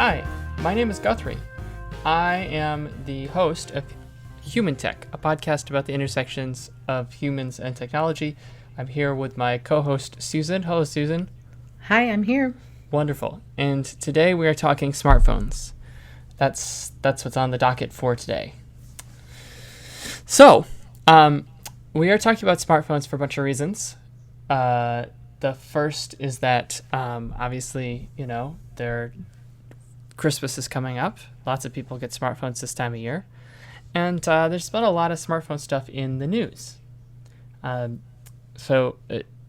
Hi, my name is Guthrie. I am the host of Human Tech, a podcast about the intersections of humans and technology. I'm here with my co-host, Susan. Hello, Susan. Hi, I'm here. Wonderful. And today we are talking smartphones. That's what's on the docket for today. So, we are talking about smartphones for a bunch of reasons. The first is that, obviously, Christmas is coming up. Lots of people get smartphones this time of year. And there's been a lot of smartphone stuff in the news.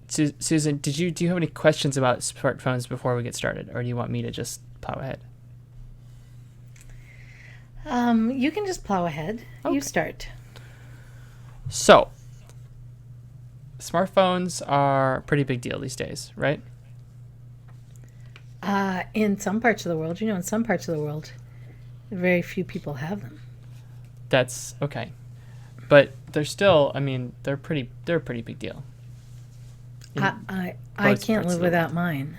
Susan, do you have any questions about smartphones before we get started? Or do you want me to just plow ahead? You can just plow ahead. Okay. You start. So, smartphones are a pretty big deal these days, right? In some parts of the world, in some parts of the world, very few people have them. That's okay. But they're still, they're a pretty big deal. I can't live without mine.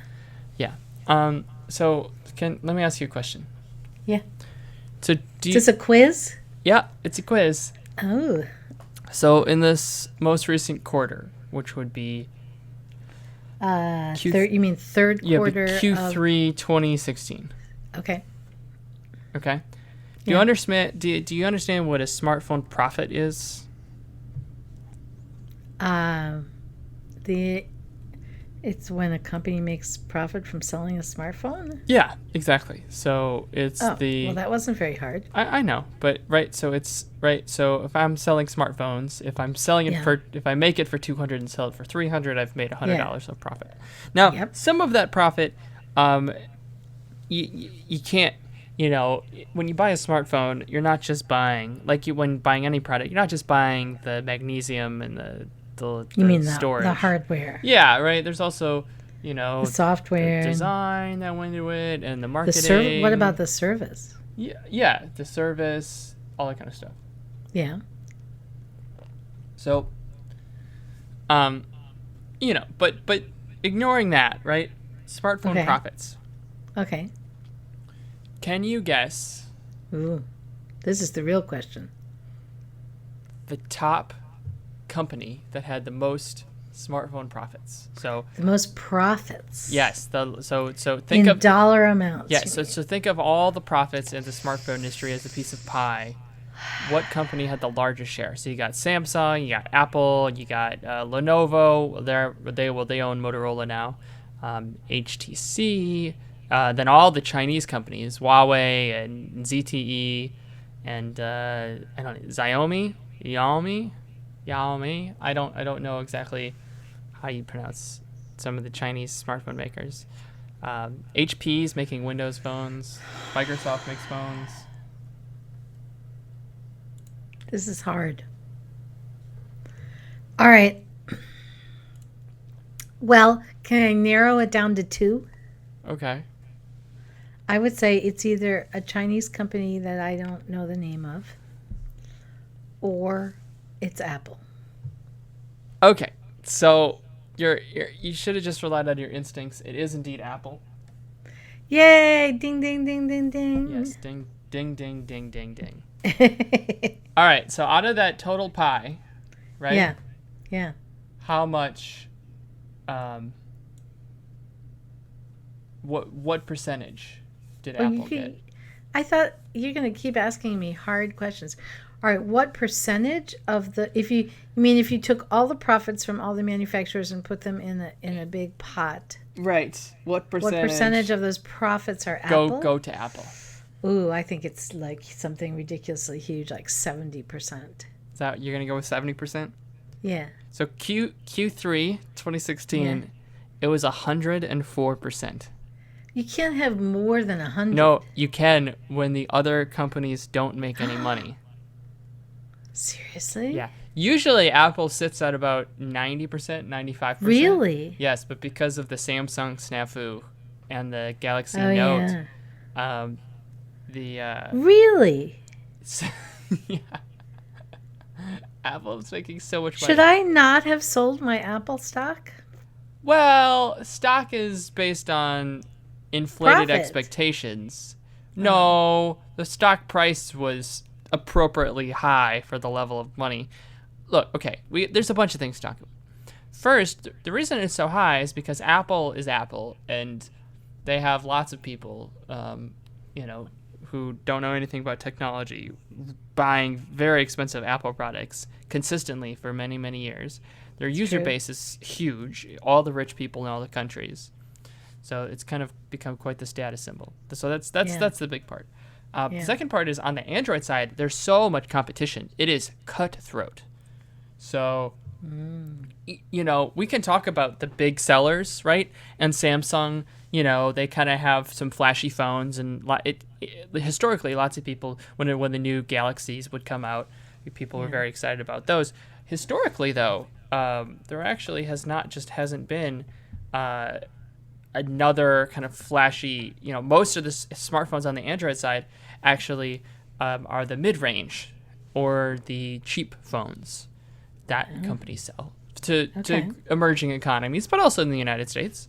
Yeah. So let me ask you a question. Yeah. So Is this a quiz? Yeah, it's a quiz. Oh. So in this most recent quarter, which would be you mean third quarter? Yeah, Q3 2016. Okay. Okay. Do you understand? Do you understand what a smartphone profit is? It's when a company makes profit from selling a smartphone. Yeah, exactly. So it's well, that wasn't very hard. I know, but right. So it's right. So if I'm selling smartphones, if I'm selling it if I make it for $200 and sell it for $300, I've made $100 of profit. Now, some of that profit, you can't. When you buy a smartphone, you're not just buying when buying any product. You're not just buying the magnesium and the you mean storage. The hardware? Yeah, right. There's also the software, the design that went into it, and the marketing. What about the service? Yeah, the service, all that kind of stuff. Yeah. So, but ignoring that, right? Smartphone profits. Okay. Can you guess? Ooh, this is the real question. The top company that had the most smartphone profits. So the most profits. Yes. So think of dollar amounts. Yes. So think of all the profits in the smartphone industry as a piece of pie. What company had the largest share? So you got Samsung, you got Apple, you got Lenovo. They own Motorola now. HTC. Then all the Chinese companies, Huawei and ZTE, and Xiaomi. I don't know exactly how you pronounce some of the Chinese smartphone makers. HP's making Windows phones. Microsoft makes phones. This is hard. All right. Well, can I narrow it down to two? Okay. I would say it's either a Chinese company that I don't know the name of, or it's Apple. Okay, so you should have just relied on your instincts. It is indeed Apple. Yay! Ding, ding, ding, ding, ding. Yes, ding, ding, ding, ding, ding, ding. All right, so out of that total pie, right? Yeah. How much? What percentage did Apple get? I thought you're going to keep asking me hard questions. All right, what percentage of if you took all the profits from all the manufacturers and put them in a big pot? Right. What percentage of those profits are Apple? Go to Apple. Ooh, I think it's like something ridiculously huge, like 70%. Is that you're going to go with 70%? Yeah. So Q3 2016, it was 104%. You can't have more than 100. No, you can when the other companies don't make any money. Seriously? Yeah. Usually Apple sits at about 90%, 95%. Really? Yes, but because of the Samsung snafu and the Galaxy Note, Really? Yeah. Apple's making so much money. Should I not have sold my Apple stock? Well, stock is based on inflated expectations. No, the stock price was appropriately high for the level of money. Look, okay, there's a bunch of things to talk about. First, the reason it's so high is because Apple is Apple, and they have lots of people, who don't know anything about technology, buying very expensive Apple products consistently for many, many years. Their user base is huge, all the rich people in all the countries. So it's kind of become quite the status symbol. So that's the big part. The second part is on the Android side, there's so much competition. It is cutthroat. So, we can talk about the big sellers, right? And Samsung, they kind of have some flashy phones, and historically, lots of people, when the new Galaxies would come out, people were very excited about those. Historically, though, there actually hasn't been another kind of flashy, most of the smartphones on the Android side actually are the mid-range or the cheap phones that companies sell to emerging economies, but also in the United States.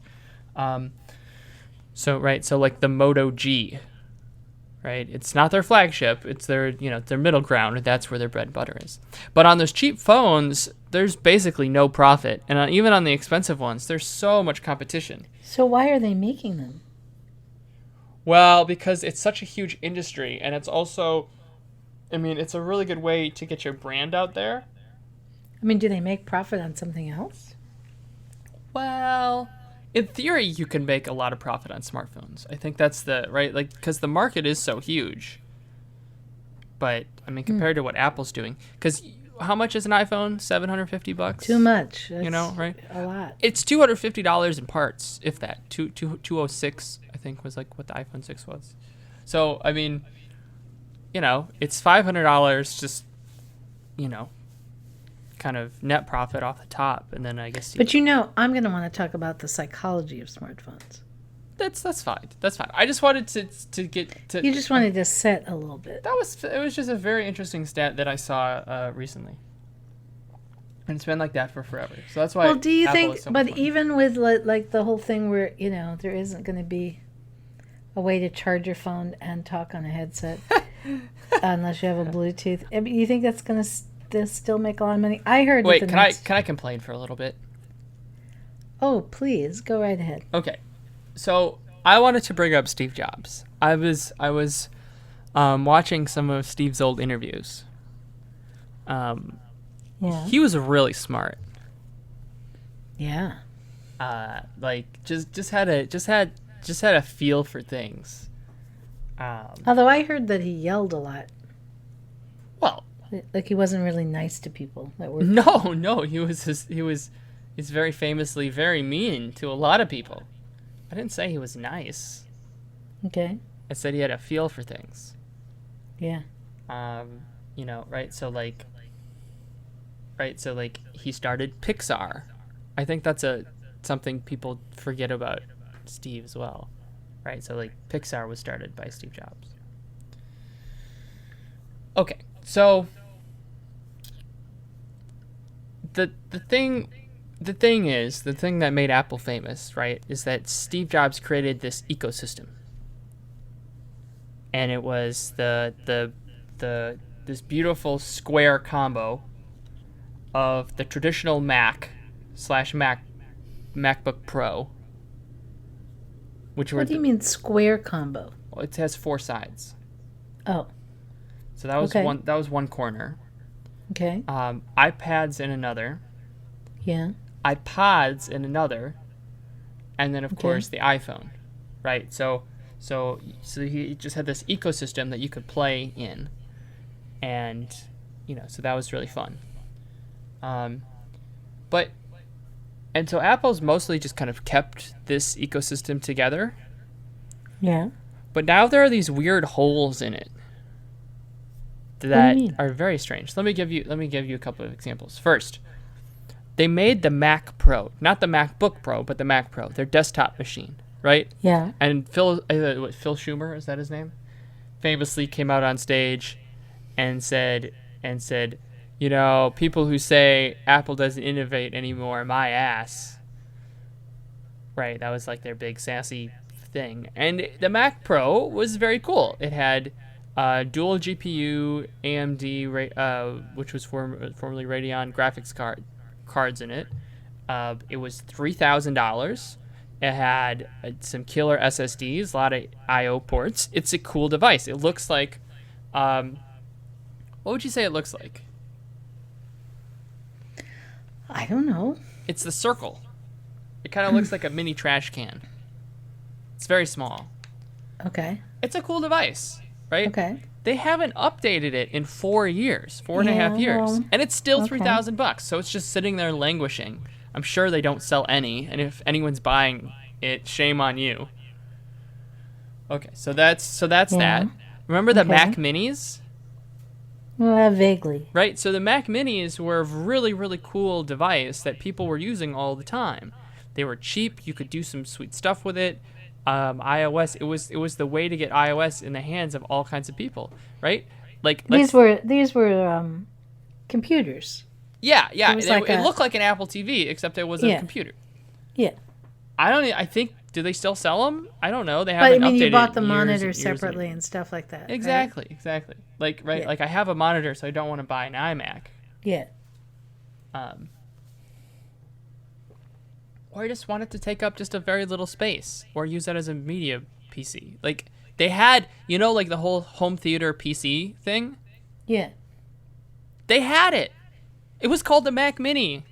So like the Moto G, right? It's not their flagship. It's their middle ground. That's where their bread and butter is. But on those cheap phones, there's basically no profit. And even on the expensive ones, there's so much competition. So why are they making them? Well, because it's such a huge industry, and it's also, it's a really good way to get your brand out there. Do they make profit on something else? Well, in theory, you can make a lot of profit on smartphones. I think that's because the market is so huge. But, compared to what Apple's doing, because how much is an iPhone? $750? Too much. That's right? A lot. It's $250 in parts, if that. 206, I think, was like what the iPhone 6 was. So, it's $500 just, kind of net profit off the top, and then I guess. But I'm going to want to talk about the psychology of smartphones. That's fine. That's fine. I just wanted to get to. You just wanted to set a little bit. It was just a very interesting stat that I saw recently, and it's been like that for forever. So that's why. Well, do you Apple think? is so But much even with like the whole thing where there isn't going to be a way to charge your phone and talk on a headset unless you have a Bluetooth. You think that's going to still make a lot of money? I heard. Wait, can I complain for a little bit? Oh, please go right ahead. Okay. So I wanted to bring up Steve Jobs. I was watching some of Steve's old interviews. He was really smart. Yeah. Just had a feel for things. Although I heard that he yelled a lot. Well, like he wasn't really nice to people that were. No, he's very famously very mean to a lot of people. I didn't say he was nice. Okay. I said he had a feel for things. Yeah. Right? So he started Pixar. I think that's something people forget about Steve as well. Right? So Pixar was started by Steve Jobs. Okay. So the thing that made Apple famous, right, is that Steve Jobs created this ecosystem. And it was this beautiful square combo of the traditional Mac / MacBook Pro. What do you mean square combo? Well, it has 4 sides. Oh. So that was one corner. Okay. iPads in another. Yeah. iPods in another, and then of course the iPhone, right? So he just had this ecosystem that you could play in, and so that was really fun. So Apple's mostly just kind of kept this ecosystem together. Yeah. But now there are these weird holes in it that are very strange. Let me give you a couple of examples. First, they made the Mac Pro, not the MacBook Pro, but the Mac Pro, their desktop machine, right? Yeah. And Phil Schumer, is that his name? Famously came out on stage and said, people who say Apple doesn't innovate anymore, my ass. Right, that was their big sassy thing. And the Mac Pro was very cool. It had dual GPU AMD, which was formerly Radeon graphics cards in it. It was $3,000. It had some killer SSDs, a lot of I/O ports. It's a cool device. It looks like, what would you say it looks like? I don't know. It's the circle. It kind of looks like a mini trash can. It's very small. Okay. It's a cool device, right? Okay. They haven't updated it in 4 years, 4.5 years, and it's still okay. $3,000. So it's just sitting there languishing. I'm sure they don't sell any, and if anyone's buying it, shame on you. Okay, so that's that. Remember the Mac Minis? Vaguely. Right, so the Mac Minis were a really, really cool device that people were using all the time. They were cheap. You could do some sweet stuff with it. iOS, it was the way to get iOS in the hands of all kinds of people, right? Like these were computers. Yeah. It looked like an Apple TV, except it was a computer. Yeah. I think, do they still sell them? I don't know. They haven't updated. But I mean, you bought the monitor separately and stuff like that. Exactly, right? exactly. Like I have a monitor, so I don't want to buy an iMac. Yeah. Or I just want it to take up just a very little space, or use that as a media PC. Like they had, like the whole home theater PC thing. Yeah. They had it. It was called the Mac Mini.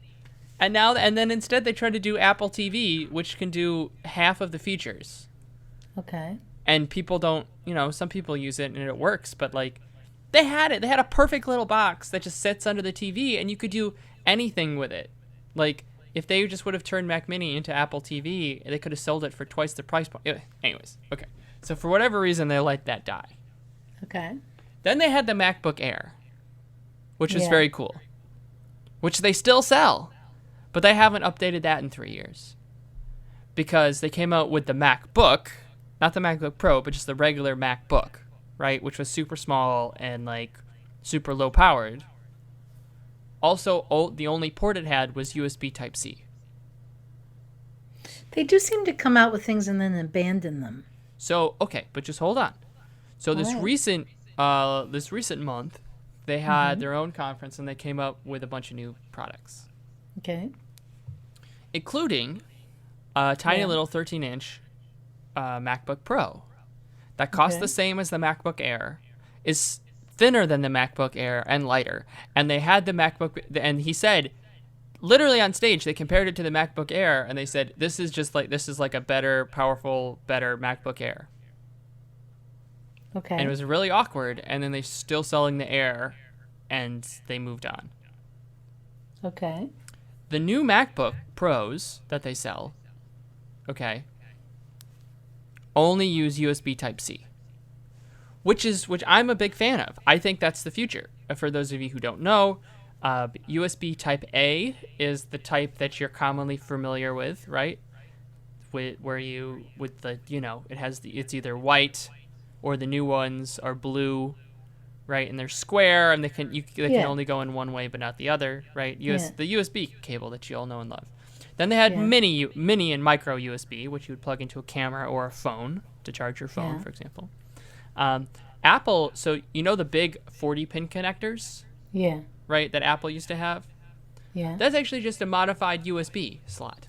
And then instead they tried to do Apple TV, which can do half of the features. Okay. And people don't, some people use it and it works, but like they had it. They had a perfect little box that just sits under the TV and you could do anything with it. Like if they just would have turned Mac Mini into Apple TV, they could have sold it for twice the price point. Anyways, okay. So for whatever reason, they let that die. Okay. Then they had the MacBook Air, which was very cool, which they still sell. But they haven't updated that in 3 years because they came out with the MacBook, not the MacBook Pro, but just the regular MacBook, right? Which was super small and like super low powered. Also, the only port it had was USB Type-C. They do seem to come out with things and then abandon them. So, okay, but just hold on. So this recent month, they had their own conference and they came up with a bunch of new products. Okay. Including a tiny little 13-inch MacBook Pro that costs the same as the MacBook Air, is thinner than the MacBook Air and lighter. And they had the MacBook, and he said, literally on stage, they compared it to the MacBook Air, and they said, this is like a better, powerful, better MacBook Air. Okay. And it was really awkward, and then they're still selling the Air, and they moved on. Okay. The new MacBook Pros that they sell, only use USB Type-C, which I'm a big fan of. I think that's the future. For those of you who don't know, USB Type-A is the type that you're commonly familiar with, right? It's either white or the new ones are blue, right? And they're square, and they can only go in one way but not the other, right? The USB cable that you all know and love. Then they had mini and micro USB, which you would plug into a camera or a phone to charge your phone, for example. Apple, so the big 40-pin connectors, right, that Apple used to have? Yeah. That's actually just a modified USB slot.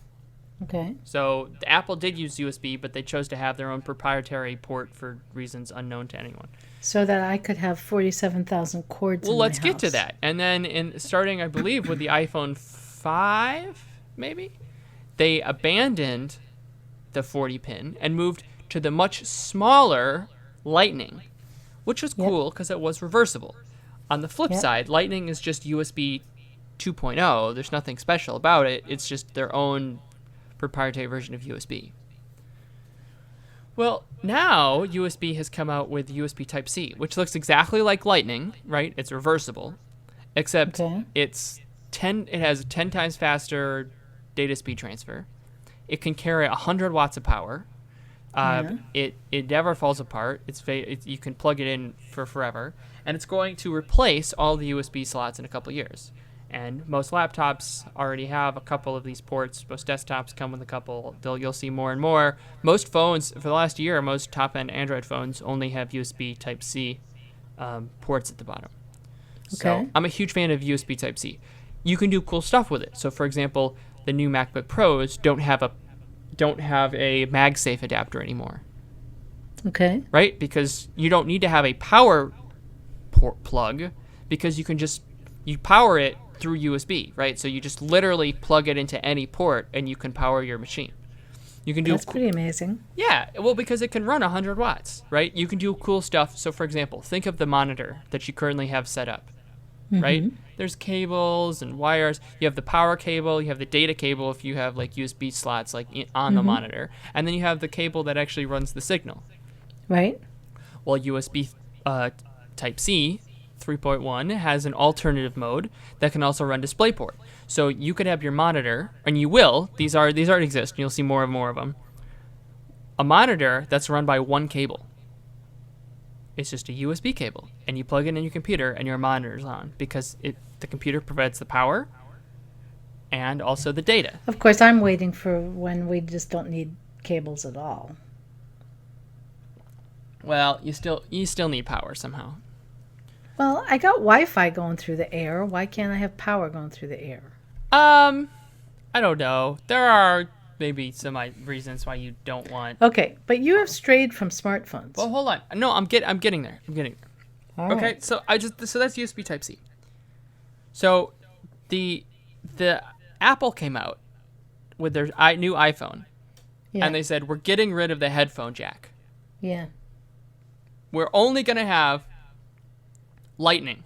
Okay. So Apple did use USB, but they chose to have their own proprietary port for reasons unknown to anyone. So that I could have 47,000 cords in my let's get house. to that. And then starting, I believe, with the iPhone 5, maybe, they abandoned the 40-pin and moved to the much smaller Lightning, which was cool because it was reversible. On the flip side, Lightning is just USB 2.0. There's nothing special about it. It's just their own proprietary version of USB. Well, now USB has come out with USB Type-C, which looks exactly like Lightning, right? It's reversible, except it has 10 times faster data speed transfer. It can carry 100 watts of power. It never falls apart. You can plug it in for forever, and it's going to replace all the USB slots in a couple years. And most laptops already have a couple of these ports. Most desktops come with a couple. You'll see more and more. Most phones, for the last year, most top-end Android phones only have USB Type-C ports at the bottom. Okay. So I'm a huge fan of USB Type-C. You can do cool stuff with it. So, for example, the new MacBook Pros don't have a MagSafe adapter anymore. Okay. Right? Because you don't need to have a power port plug, because you power it through USB, right? So you just literally plug it into any port and you can power your machine. You can do That's pretty amazing. Yeah, well, because it can run 100 watts, right? You can do cool stuff. So, for example, think of the monitor that you currently have set up, right? There's cables and wires. You have the power cable. You have the data cable if you have like USB slots like on the monitor. And then you have the cable that actually runs the signal. Right. Well, USB Type-C 3.1 has an alternative mode that can also run DisplayPort. So you could have your monitor, and you will. These already exist, and you'll see more and more of them. A monitor that's run by one cable. It's just a USB cable, and you plug it in your computer, and your monitor's on, because the computer provides the power and also the data. Of course, I'm waiting for when we just don't need cables at all. Well, you still need power somehow. Well, I got Wi-Fi going through the air. Why can't I have power going through the air? I don't know. There are maybe some reasons why you don't want. Okay, but you have strayed from smartphones. Well, hold on. No, I'm getting there. All Okay, right. so that's USB Type-C. So the Apple came out with their new iPhone, Yeah. and they said we're getting rid of the headphone jack. Yeah. We're only going to have Lightning.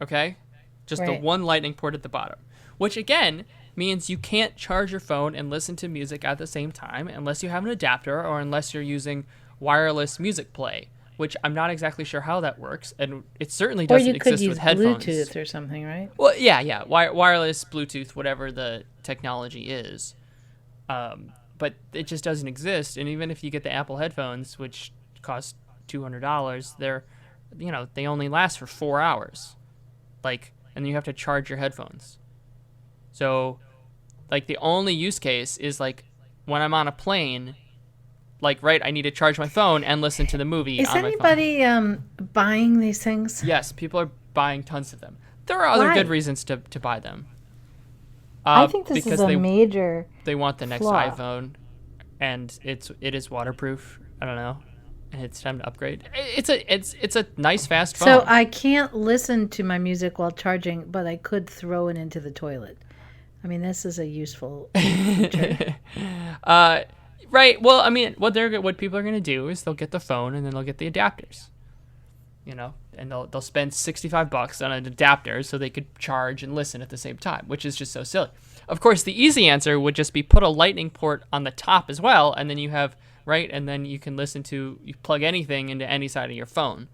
Okay? Just the Right. one Lightning port at the bottom. Which, again, means you can't charge your phone and listen to music at the same time unless you have an adapter or unless you're using wireless music play, which I'm not exactly sure how that works. And it certainly Or doesn't you could exist use with headphones. Bluetooth or something, right? Well, yeah. Wireless, Bluetooth, whatever the technology is. But it just doesn't exist. And even if you get the Apple headphones, which cost $200, they only last for 4 hours. And you have to charge your headphones. So, the only use case is, when I'm on a plane, I need to charge my phone and listen to the movie Is on my phone. anybody buying these things? Yes, people are buying tons of them. There are other Why? good reasons to buy them. I think this because is a major they want the next flaw. iPhone, and it is waterproof. I don't know, and it's time to upgrade. It's a nice fast phone. So I can't listen to my music while charging, but I could throw it into the toilet. I mean, this is a useful feature. Right. Well, I mean, what people are gonna do is they'll get the phone and then they'll get the adapters. And they'll spend $65 on an adapter so they could charge and listen at the same time, which is just so silly. Of course, the easy answer would just be put a Lightning port on the top as well, and then you have and then you can you plug anything into any side of your phone.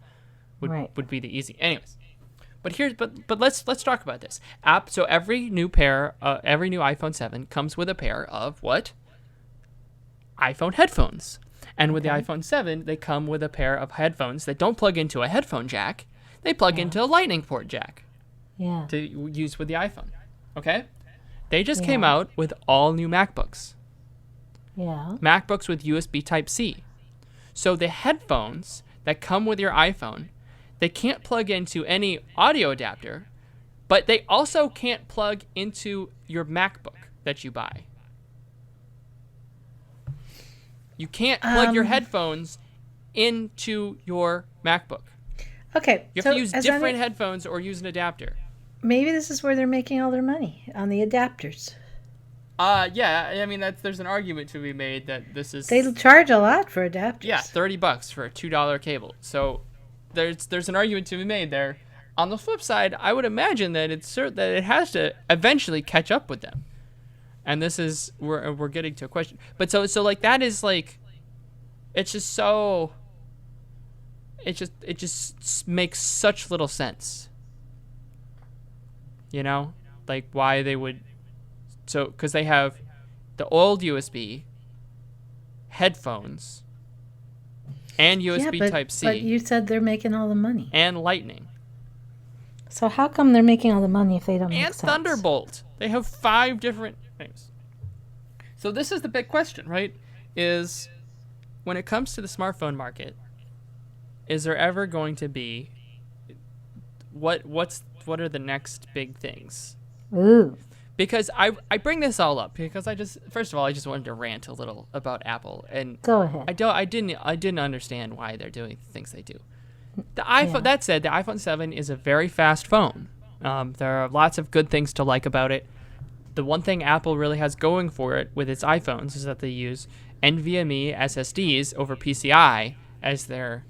Would be the easy. Anyways, but let's talk about this app. So every new iPhone 7 comes with a pair of what? iPhone headphones. And with the iPhone 7, they come with a pair of headphones that don't plug into a headphone jack. They plug into a Lightning port jack Yeah. to use with the iPhone. Okay? They just came out with all new MacBooks. Yeah. MacBooks with USB Type-C. So the headphones that come with your iPhone, they can't plug into any audio adapter, but they also can't plug into your MacBook that you buy. You can't plug your headphones into your MacBook. Okay. You have to use different headphones or use an adapter. Maybe this is where they're making all their money, on the adapters. Yeah. I mean, there's an argument to be made that this is. They charge a lot for adapters. Yeah, $30 for a $2 cable. So there's an argument to be made there. On the flip side, I would imagine that it has to eventually catch up with them. And this is we're getting to a question. But so that is it's just so it just makes such little sense. Why they would because they have the old USB headphones and USB Type-C. But you said they're making all the money. And Lightning. So how come they're making all the money if they don't make And sense? Thunderbolt. They have 5 different names. So this is the big question, right? Is when it comes to the smartphone market, is there ever going to be what are the next big things? Ooh. Because I bring this all up because first of all I just wanted to rant a little about Apple, and Go ahead. I didn't understand why they're doing the things they do. The iPhone. That said, the iPhone 7 is a very fast phone. There are lots of good things to like about it. The one thing Apple really has going for it with its iPhones is that they use NVMe SSDs over PCI as their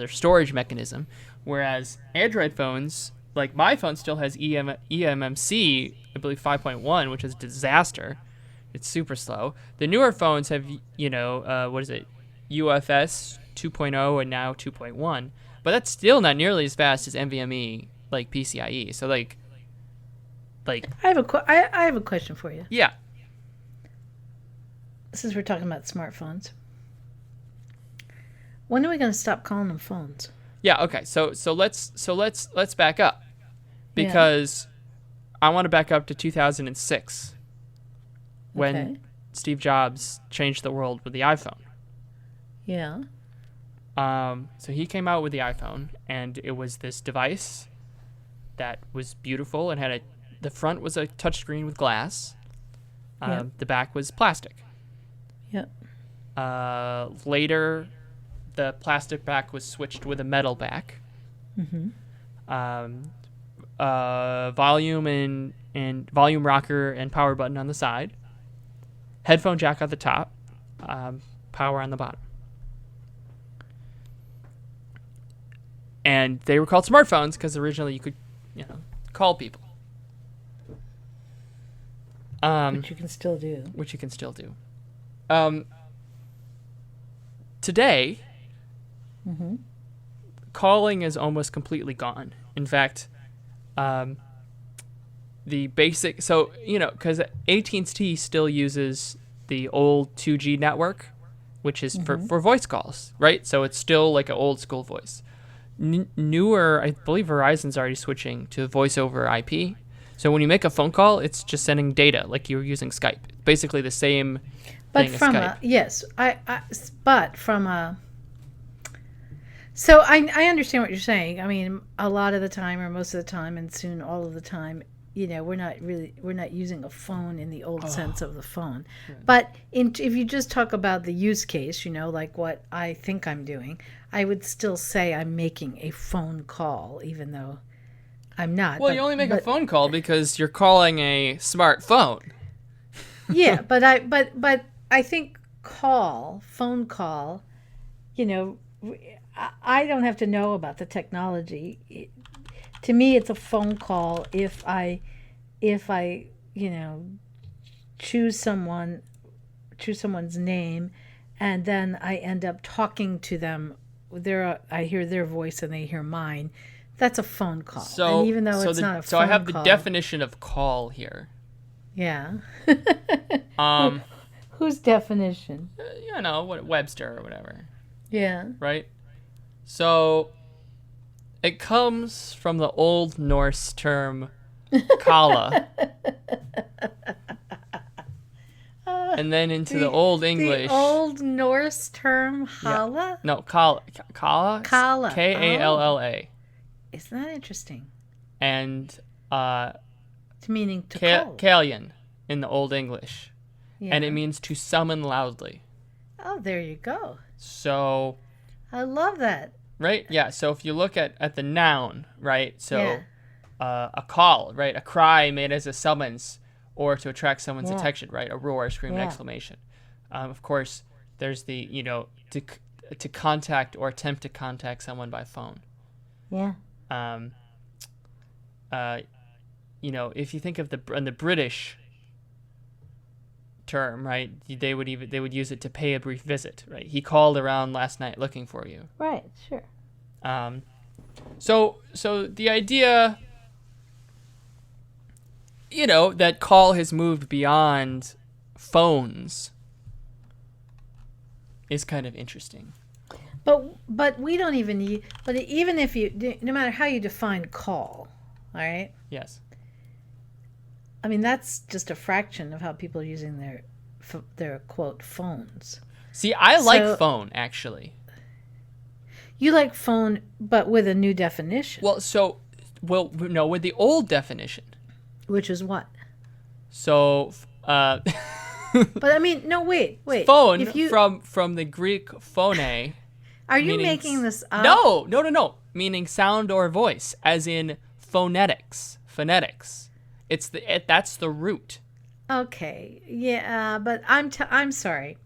storage mechanism, whereas Android phones, like my phone, still has eMMC, I believe 5.1, which is a disaster. It's super slow. The newer phones have UFS 2.0 and now 2.1, but that's still not nearly as fast as NVMe, like PCIe. So like I have a question for you. Yeah. Since we're talking about smartphones, when are we going to stop calling them phones? Yeah, okay. So let's back up. Because I want to back up to 2006 when Steve Jobs changed the world with the iPhone. Yeah. So he came out with the iPhone, and it was this device that was beautiful and had the front was a touchscreen with glass. The back was plastic. Yep. Later, the plastic back was switched with a metal back. Mm-hmm. Volume and volume rocker and power button on the side. Headphone jack at the top. Power on the bottom. And they were called smartphones because originally you could, call people. Which you can still do. Today, Mm-hmm. calling is almost completely gone. In fact, the basic, because AT&T still uses the old 2G network, which is for voice calls, right? So it's still like an old school voice. Newer, I believe Verizon's already switching to voice over IP. So when you make a phone call, it's just sending data like you were using Skype. Basically the same But thing from as Skype. but from a. So I understand what you're saying. I mean, a lot of the time, or most of the time, and soon all of the time, we're not using a phone in the old sense of the phone. Right. But if you just talk about the use case, like what I think I'm doing, I would still say I'm making a phone call, even though I'm not. Well, you only make a phone call because you're calling a smartphone. Yeah, but I think phone call, I don't have to know about the technology. To me, it's a phone call if I choose someone's name, and then I end up talking to them. I hear their voice and they hear mine. That's a phone call. So, and even though it's not a phone call. So I have the definition of call here. Yeah. Whose definition? Webster or whatever. Yeah. Right? So it comes from the Old Norse term kala. And then into the Old English. The Old Norse term hala? Yeah. No, kala. Kala? Kala. Kalla. Isn't that interesting? And it's meaning to call. Kalyan in the Old English. Yeah. And it means to summon loudly. Oh, there you go. So I love that. Right? Yeah. So if you look at the noun, right? So a call, right? A cry made as a summons or to attract someone's attention, right? A roar, a scream, an exclamation. Of course, there's the, to contact or attempt to contact someone by phone. Yeah. If you think of the British term, right? They would use it to pay a brief visit, right? He called around last night looking for you. Right, sure. So the idea, that call has moved beyond phones is kind of interesting. But we don't even need. But even if you, no matter how you define call, all right. Yes. I mean, that's just a fraction of how people are using their quote phones. See, I like phone actually. You like phone, but with a new definition. Well, no, with the old definition. Which is what? So, But I mean, no, wait. Phone from the Greek phone. Are you making this up? No. Meaning sound or voice, as in phonetics. Phonetics. That's the root. Okay. Yeah, but I'm sorry.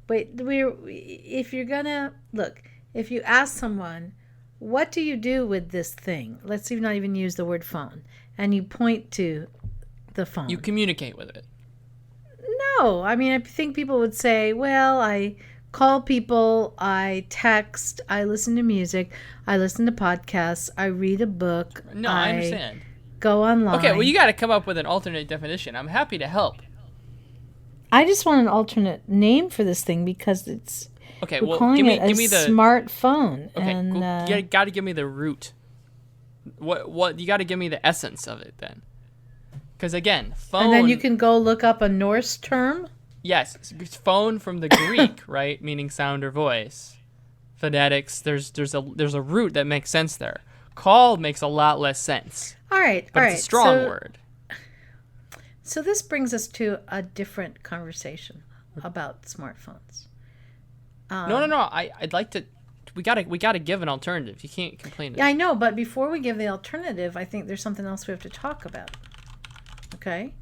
Wait, if you're gonna look, if you ask someone, what do you do with this thing? Let's not even use the word phone, and you point to the phone. You communicate with it. No, I mean, I think people would say, well, I call people, I text, I listen to music, I listen to podcasts, I read a book. No, I understand. Go online. Okay, well, you got to come up with an alternate definition. I'm happy to help. I just want an alternate name for this thing because it's. Okay, we're well, calling give me it a the smartphone. Okay, and, you got to give me the root. What you got to give me the essence of it then. Because again, phone. And then you can go look up a Norse term. Yes, it's phone from the Greek, right, meaning sound or voice. Phonetics. There's a root that makes sense there. Call makes a lot less sense. All right, but it's a strong word. So this brings us to a different conversation about smartphones. No. I'd like to. We gotta give an alternative. You can't complain. Yeah, I know, but before we give the alternative, I think there's something else we have to talk about. Okay.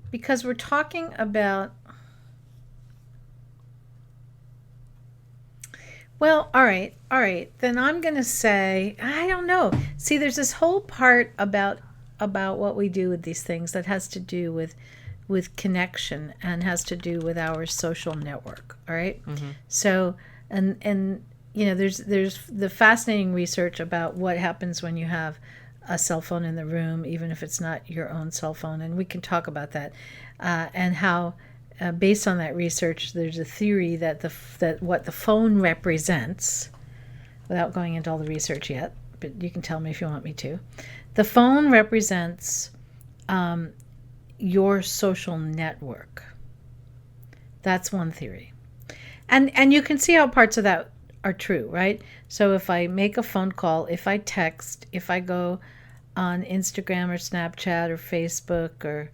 Because we're talking about. Well, all right. Then I'm going to say, I don't know. See, there's this whole part about what we do with these things that has to do with connection and has to do with our social network, all right? Mm-hmm. So, and you know, there's the fascinating research about what happens when you have a cell phone in the room, even if it's not your own cell phone, and we can talk about that, and how based on that research, there's a theory that that what the phone represents, without going into all the research yet, but you can tell me if you want me to, the phone represents your social network. That's one theory, and you can see how parts of that are true, right? So if I make a phone call, if I text, if I go on Instagram or Snapchat or Facebook or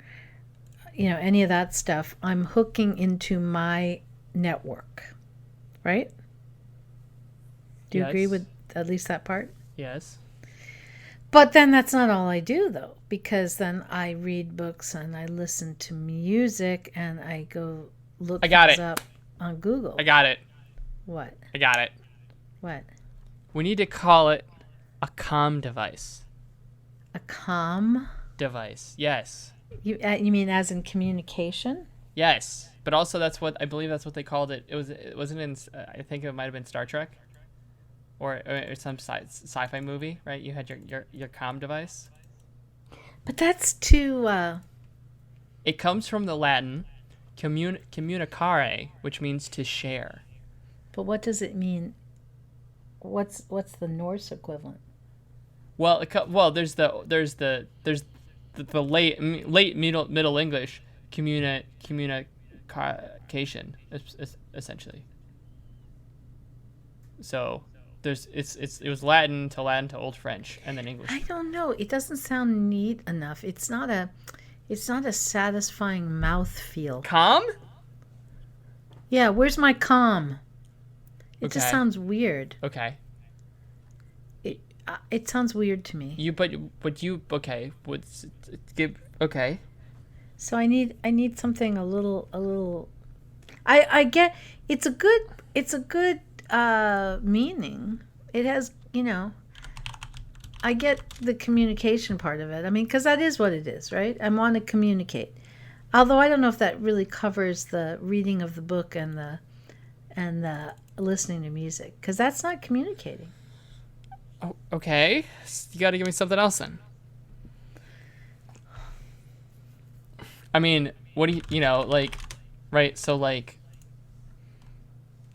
any of that stuff, I'm hooking into my network, right? Do you agree with at least that part? Yes. But then that's not all I do, though, because then I read books and I listen to music and I go look things up on Google. I got it. What? I got it. What? We need to call it a comm device. A comm device? Yes. You mean as in communication? Yes, but also I believe that's what they called it. It wasn't in. I think it might have been Star Trek, or some sci-fi movie, right? You had your comm device. But that's too. It comes from the Latin, communicare, which means to share. But what does it mean? What's the Norse equivalent? Well, there's the late Middle English communication essentially. So it was Latin to Old French and then English. I don't know. It doesn't sound neat enough. It's not a satisfying mouthfeel. Calm? Yeah. Where's my calm? It just sounds weird. Okay. It sounds weird to me. Okay. So I need something a little. I get it's a good meaning. It has I get the communication part of it. I mean, because that is what it is, right? I want to communicate. Although I don't know if that really covers the reading of the book and the listening to music, because that's not communicating. Oh, okay. You got to give me something else then. I mean, what do right? So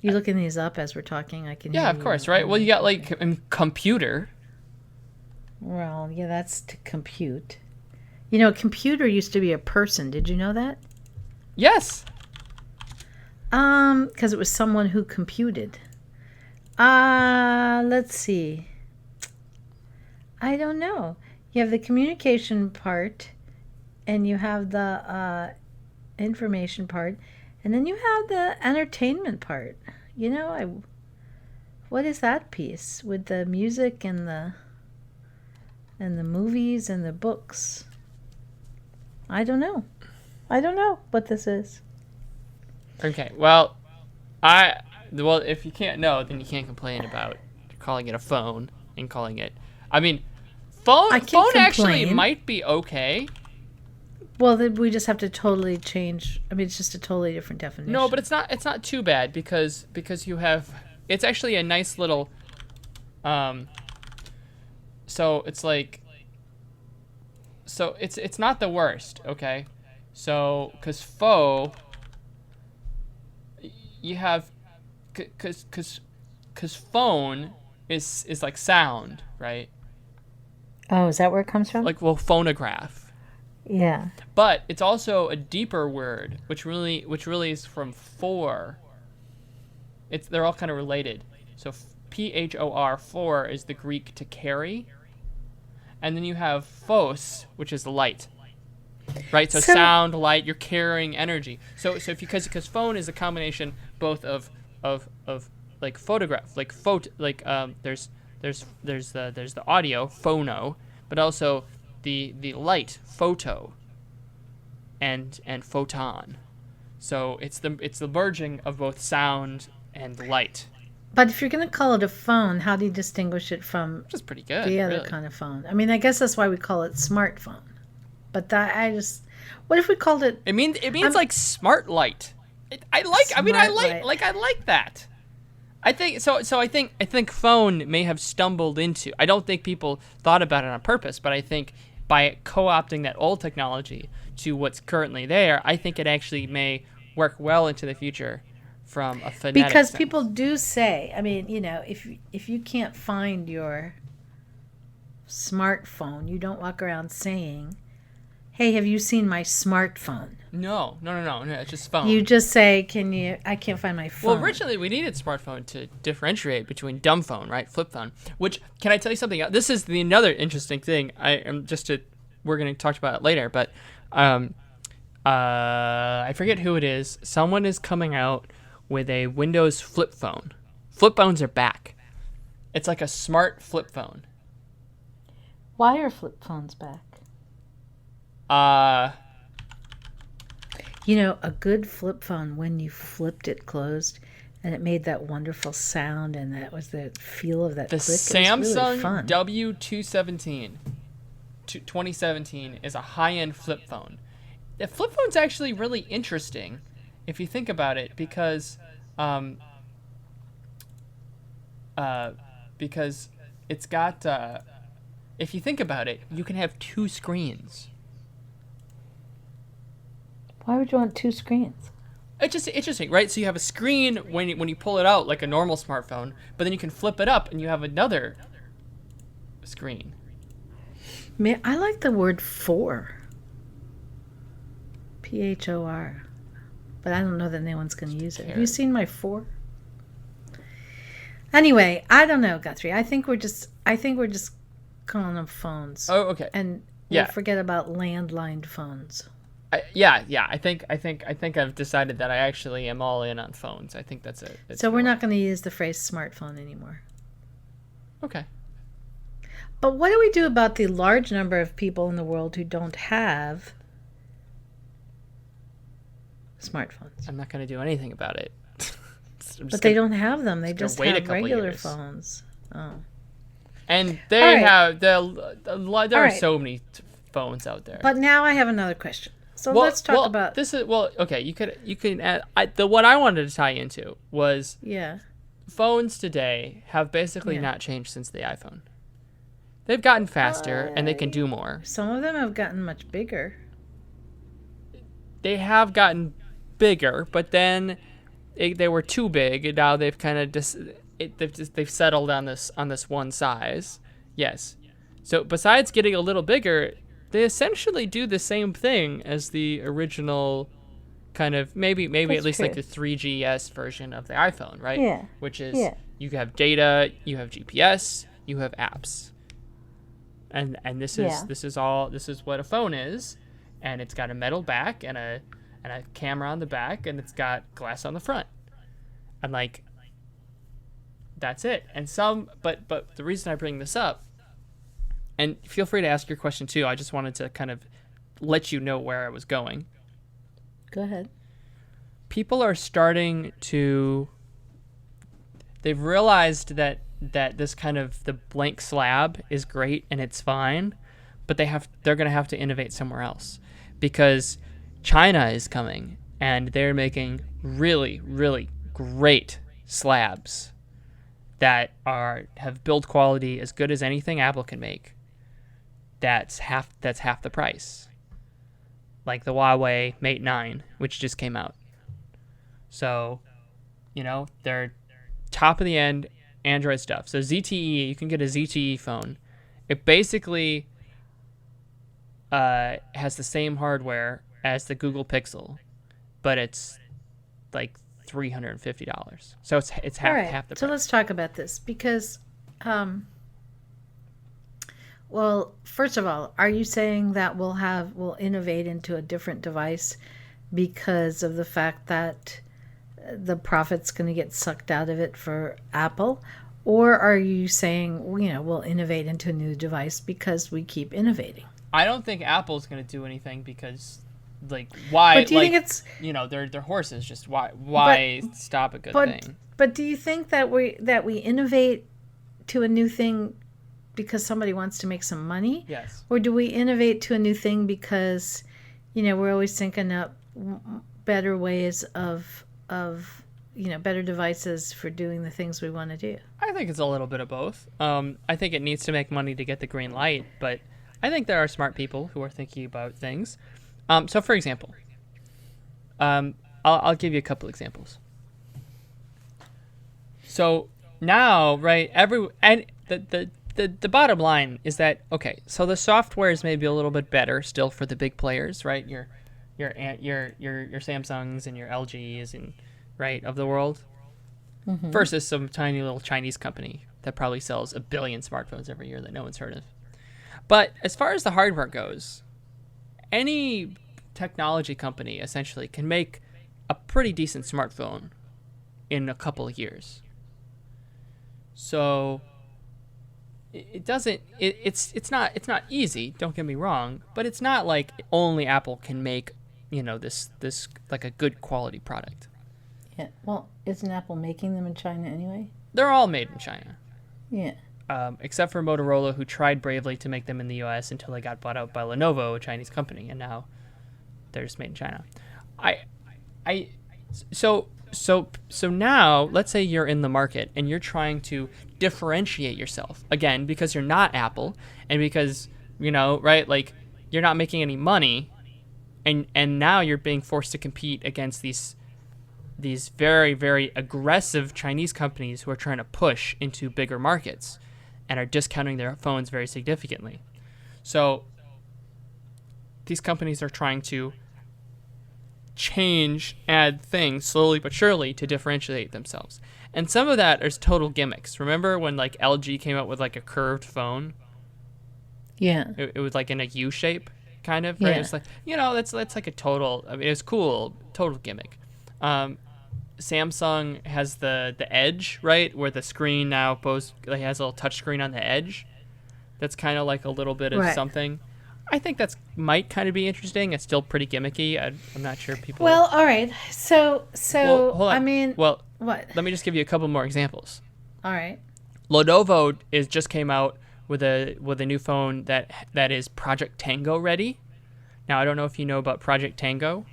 You looking these up as we're talking? I can hear Yeah, of you. course, right? Well, you got like computer. Well, yeah, that's to compute. You know, a computer used to be a person. Did you know that? Yes. Because it was someone who computed. Let's see. I don't know. You have the communication part, and you have the information part, and then you have the entertainment part. You know, what is that piece with the music and the movies and the books? I don't know. I don't know what this is. Okay. Well, if you can't know, then you can't complain about calling it a phone and calling it. I mean, phone actually might be okay. Well, then we just have to totally change. I mean, it's just a totally different definition. No, but it's not too bad because you have. It's actually a nice little. So it's like. So it's not the worst, okay? So because faux. You have, cause phone is like sound, right? Oh, is that where it comes from? Like, well, phonograph. Yeah. But it's also a deeper word, which really is from for. They're all kind of related. So phor, for is the Greek to carry, and then you have phos, which is light. Right, so sound, light, you're carrying energy. So if because phone is a combination both of like photograph, like there's the audio, phono, but also the light, photo, and photon. So it's the merging of both sound and light. But if you're going to call it a phone, how do you distinguish it from Which is pretty good, the other really. kind of phone? I mean, I guess that's why we call it smartphone. But what if we called it? It means like smart light. I like that. I think so. So I think phone may have stumbled into. I don't think people thought about it on purpose, but I think by co-opting that old technology to what's currently there, I think it actually may work well into the future from a phonetic Because sense. people do say, I mean, you know, if you can't find your smartphone, you don't walk around saying, "Hey, have you seen my smartphone?" No, it's just phone. You just say, I can't find my phone. Well, originally we needed smartphone to differentiate between dumb phone, right, flip phone. Which, can I tell you something? This is another interesting thing. We're going to talk about it later, but I forget who it is. Someone is coming out with a Windows flip phone. Flip phones are back. It's like a smart flip phone. Why are flip phones back? You know, a good flip phone, when you flipped it closed, and it made that wonderful sound, and that was the feel of that the click. Samsung it was really fun. W217 2017 is a high-end flip phone. The flip phone's actually really interesting if you think about it, because it's got if you think about it, you can have two screens. Why would you want two screens? It's just interesting, right? So you have a screen when you pull it out like a normal smartphone, but then you can flip it up and you have another screen. Man, I like the word for. PHOR. But I don't know that anyone's going to use it. Have you seen my 4? Anyway, I don't know, Guthrie. I think we're just calling them phones. Oh, okay. And we'll forget about landline phones. I think I've decided that I actually am all in on phones. I think that's it. So we're not going to use the phrase smartphone anymore. Okay. But what do we do about the large number of people in the world who don't have smartphones? I'm not going to do anything about it. But they don't have them. They just have regular phones. Oh. And they have there are so many phones out there. But now I have another question. So let's talk about this. Okay. You can add. What I wanted to tie into was phones today have basically not changed since the iPhone. They've gotten faster and they can do more. Some of them have gotten much bigger. They have gotten bigger, but then they were too big, and now they've kind of they've settled on this one size. Yes. So besides getting a little bigger, they essentially do the same thing as the original kind of maybe That's at least true. like the 3GS version of the iPhone, right? Yeah. Which is Yeah. you have data, you have GPS, you have apps. And this is what a phone is, and it's got a metal back and a camera on the back, and it's got glass on the front. And like that's it. And but the reason I bring this up, and feel free to ask your question too. I just wanted to kind of let you know where I was going. Go ahead. People are starting to. They've realized that this kind of the blank slab is great and it's fine, but they're going to have to innovate somewhere else, because China is coming and they're making really, really great slabs that have build quality as good as anything Apple can make. That's half the price. Like the Huawei Mate 9, which just came out. So, they're top of the end Android stuff. So ZTE, you can get a ZTE phone. It basically has the same hardware as the Google Pixel, but it's like $350. So it's half the price. So let's talk about this, because well, first of all, are you saying that we'll innovate into a different device because of the fact that the profit's going to get sucked out of it for Apple? Or are you saying, we'll innovate into a new device because we keep innovating? I don't think Apple's going to do anything, because why? But do you think it's they're horses? Just why stop a good thing? But do you think that we innovate to a new thing because somebody wants to make some money? Yes. Or do we innovate to a new thing because we're always thinking up better ways of better devices for doing the things we want to do? I think it's a little bit of both. I think it needs to make money to get the green light, but I think there are smart people who are thinking about things. So, for example, I'll give you a couple examples. So now, right, the bottom line is that, okay, so the software is maybe a little bit better still for the big players, right? Your Samsungs and your LGs and right of the world, versus some tiny little Chinese company that probably sells 1 billion smartphones every year that no one's heard of. But as far as the hardware goes, any technology company essentially can make a pretty decent smartphone in a couple of years. So it's not easy, don't get me wrong, but it's not like only Apple can make this like a good quality product. Yeah. Well, isn't Apple making them in China anyway? They're all made in China. Yeah. Except for Motorola, who tried bravely to make them in the U.S. until they got bought out by Lenovo, a Chinese company, and now they're just made in China. So now, let's say you're in the market and you're trying to differentiate yourself again, because you're not Apple, and because right, like you're not making any money, and now you're being forced to compete against these very, very aggressive Chinese companies who are trying to push into bigger markets and are discounting their phones very significantly. So these companies are trying to add things slowly but surely to differentiate themselves. And some of that is total gimmicks. Remember when like LG came out with like a curved phone? Yeah. It was like in a U shape, kind of, right? Yeah. It's like, that's like a total, I mean, it's cool, total gimmick. Samsung has the edge, right, where the screen now has a little touch screen on the edge. That's kind of like a little bit of something. I think that's might kind of be interesting. It's still pretty gimmicky. I'm not sure people. Well, all right. So well, hold on. I mean, well, what? Let me just give you a couple more examples. All right. Lenovo just came out with a new phone that is Project Tango ready. Now, I don't know if you know about Project Tango.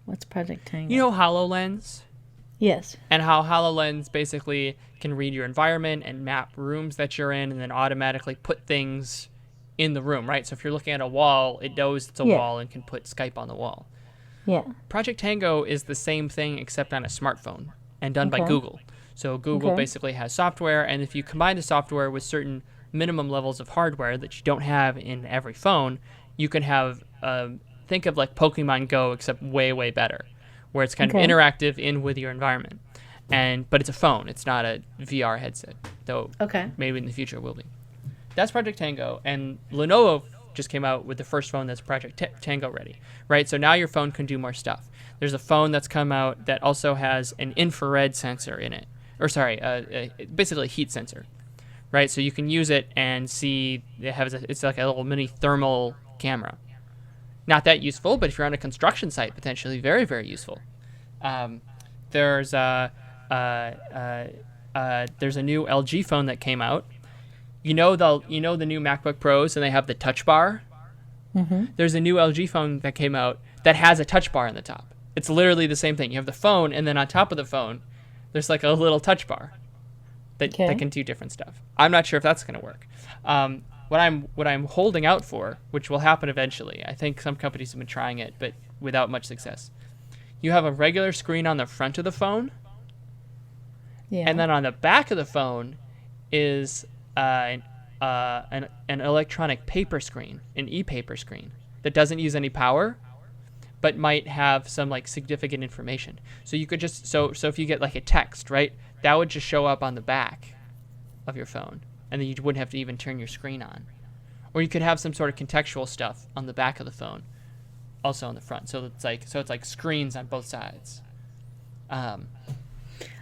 What's Project Tango? You know HoloLens? Yes. And how HoloLens basically can read your environment and map rooms that you're in and then automatically put things in the room, right? So if you're looking at a wall, it knows it's a wall and can put Skype on the wall. Yeah. Project Tango is the same thing except on a smartphone and done by Okay. Google. So Google Okay. basically has software, and if you combine the software with certain minimum levels of hardware that you don't have in every phone, you can have, think of like Pokemon Go, except way, way better, where it's kind of Okay. interactive in with your environment. But it's a phone. It's not a VR headset, though Okay. maybe in the future it will be. That's Project Tango, and Lenovo just came out with the first phone that's Project Tango ready, right? So now your phone can do more stuff. There's a phone that's come out that also has an infrared sensor in it, or sorry, basically a heat sensor, right? So you can use it and see it's like a little mini thermal camera. Not that useful, but if you're on a construction site, potentially very, very useful. There's a new LG phone that came out. You know the new MacBook Pros, and they have the Touch Bar. Mm-hmm. There's a new LG phone that came out that has a Touch Bar on the top. It's literally the same thing. You have the phone, and then on top of the phone, there's like a little Touch Bar that can do different stuff. I'm not sure if that's going to work. What I'm holding out for, which will happen eventually, I think some companies have been trying it, but without much success. You have a regular screen on the front of the phone, Yeah. and then on the back of the phone is an electronic paper screen, an e-paper screen that doesn't use any power, but might have some like significant information. So you could just so if you get like a text, right, that would just show up on the back of your phone, and then you wouldn't have to even turn your screen on. Or you could have some sort of contextual stuff on the back of the phone, also on the front. So it's like screens on both sides. All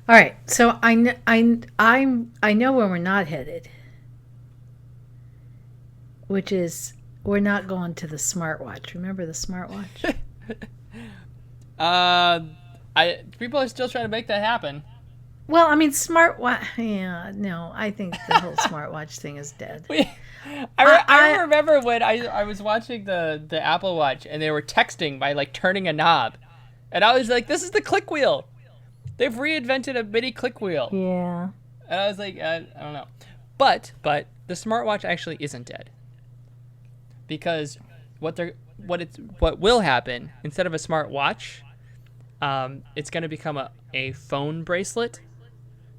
right. So I know where we're not headed, which is we're not going to the smartwatch. Remember the smartwatch? People are still trying to make that happen. Well, I mean, smartwatch. Yeah, no, I think the whole smartwatch thing is dead. I remember when I was watching the Apple Watch, and they were texting by like turning a knob, and I was like, "This is the click wheel. They've reinvented a mini click wheel." Yeah. And I was like, I don't know, but the smartwatch actually isn't dead, because what will happen instead of a smartwatch, it's going to become a phone bracelet.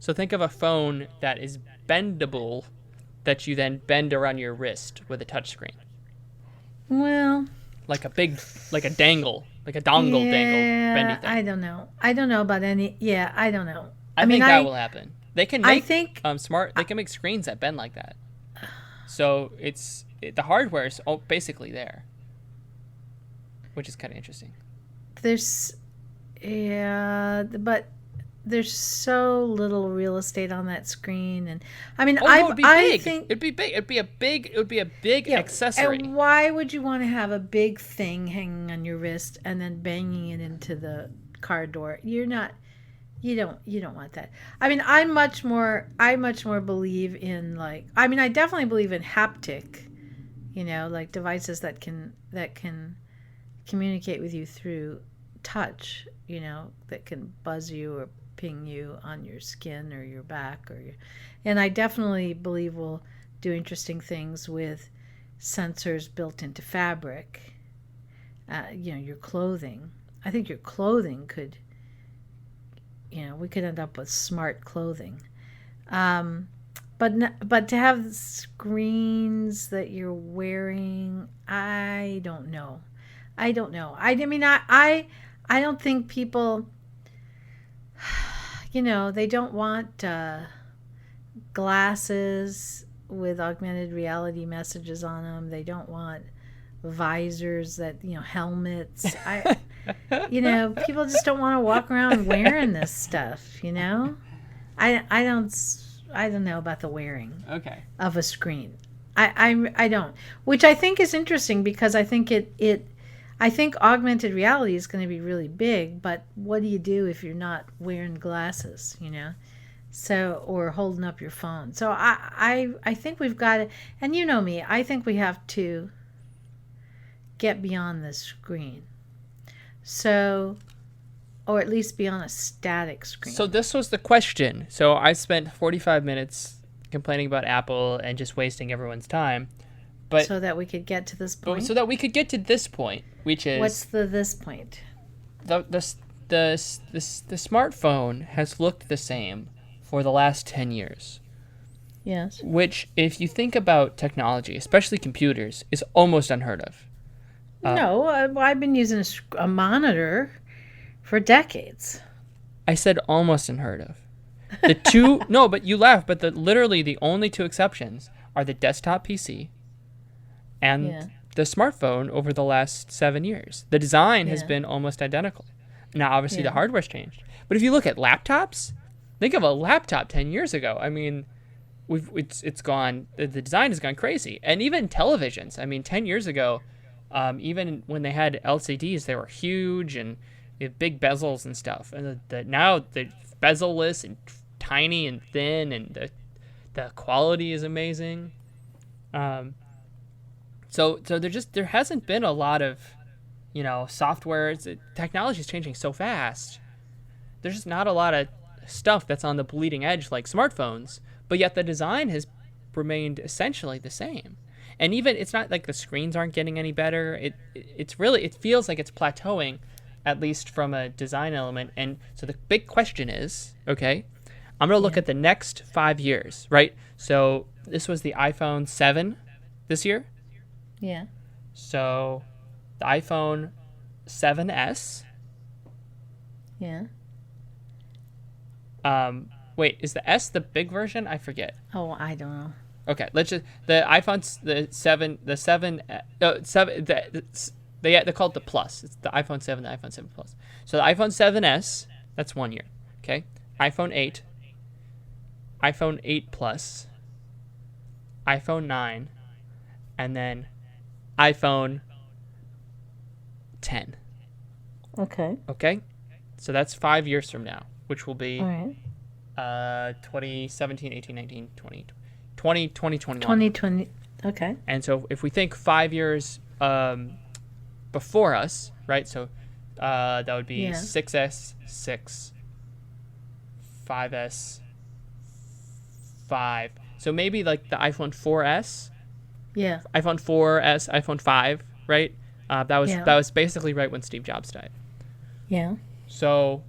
So think of a phone that is bendable, that you then bend around your wrist with a touchscreen. Well, Like a dangle, like a dongle dangle bendy thing. I don't know. I don't know about any. Yeah, I don't know. I think that will happen. They can make they can make screens that bend like that. So the hardware is basically there, which is kind of interesting. But there's so little real estate on that screen, and I mean, it would be big. think It'd be big. It would be a big accessory. And why would you want to have a big thing hanging on your wrist and then banging it into the car door? You don't want that. I mean, I much more believe in I definitely believe in haptic, like devices that can communicate with you through touch, that can buzz you or ping you on your skin or your back and I definitely believe we'll do interesting things with sensors built into fabric. Your clothing. I think your clothing could, we could end up with smart clothing. But to have screens that you're wearing, I don't know. I mean, I don't think people, they don't want glasses with augmented reality messages on them. They don't want visors that, helmets. People just don't want to walk around wearing this stuff, I don't know about the wearing of a screen. I don't, which I think is interesting because I think I think augmented reality is going to be really big, but what do you do if you're not wearing glasses, or holding up your phone? So I think we've got to, and you know me, I think we have to get beyond the screen. So, or at least be on a static screen. So this was the question. So I spent 45 minutes complaining about Apple and just wasting everyone's time. But so that we could get to this point? So that we could get to this point, which is... What's this point? the smartphone has looked the same for the last 10 years. Yes. Which, if you think about technology, especially computers, is almost unheard of. No, I've been using a monitor for decades. I said almost unheard of. The two, no, but you laugh, but literally the only two exceptions are the desktop PC and the smartphone over the last 7 years. The design has been almost identical. Now, obviously, the hardware's changed. But if you look at laptops, think of a laptop 10 years ago. I mean, it's gone, the design has gone crazy. And even televisions, I mean, 10 years ago, even when they had LCDs, they were huge and they had big bezels and stuff. And now they're bezel-less and tiny and thin, and the quality is amazing. So there hasn't been a lot of, software. Technology is changing so fast. There's just not a lot of stuff that's on the bleeding edge like smartphones, but yet the design has remained essentially the same. And even it's not like the screens aren't getting any better. It feels like it's plateauing, at least from a design element. And so the big question is, okay, I'm going to look at the next 5 years, right? So this was the iPhone 7 this year. Yeah. So the iPhone 7S. Yeah. Wait, is the S the big version? I forget. Oh, I don't know. Okay, let's just they're called the Plus. It's the iPhone 7, the iPhone 7 Plus. So the iPhone 7S, that's 1 year. Okay, iPhone 8, iPhone 8 Plus, iPhone 9, and then iPhone 10. Okay. Okay, so that's 5 years from now, which will be All right. 2017, 18, 19, 20, 2021. 2020. Okay. And so if we think 5 years before us, right? So that would be 6S, 6, 5S, 5. So maybe like the iPhone 4S. Yeah. iPhone 4S, iPhone 5, right? That was basically right when Steve Jobs died. Yeah. So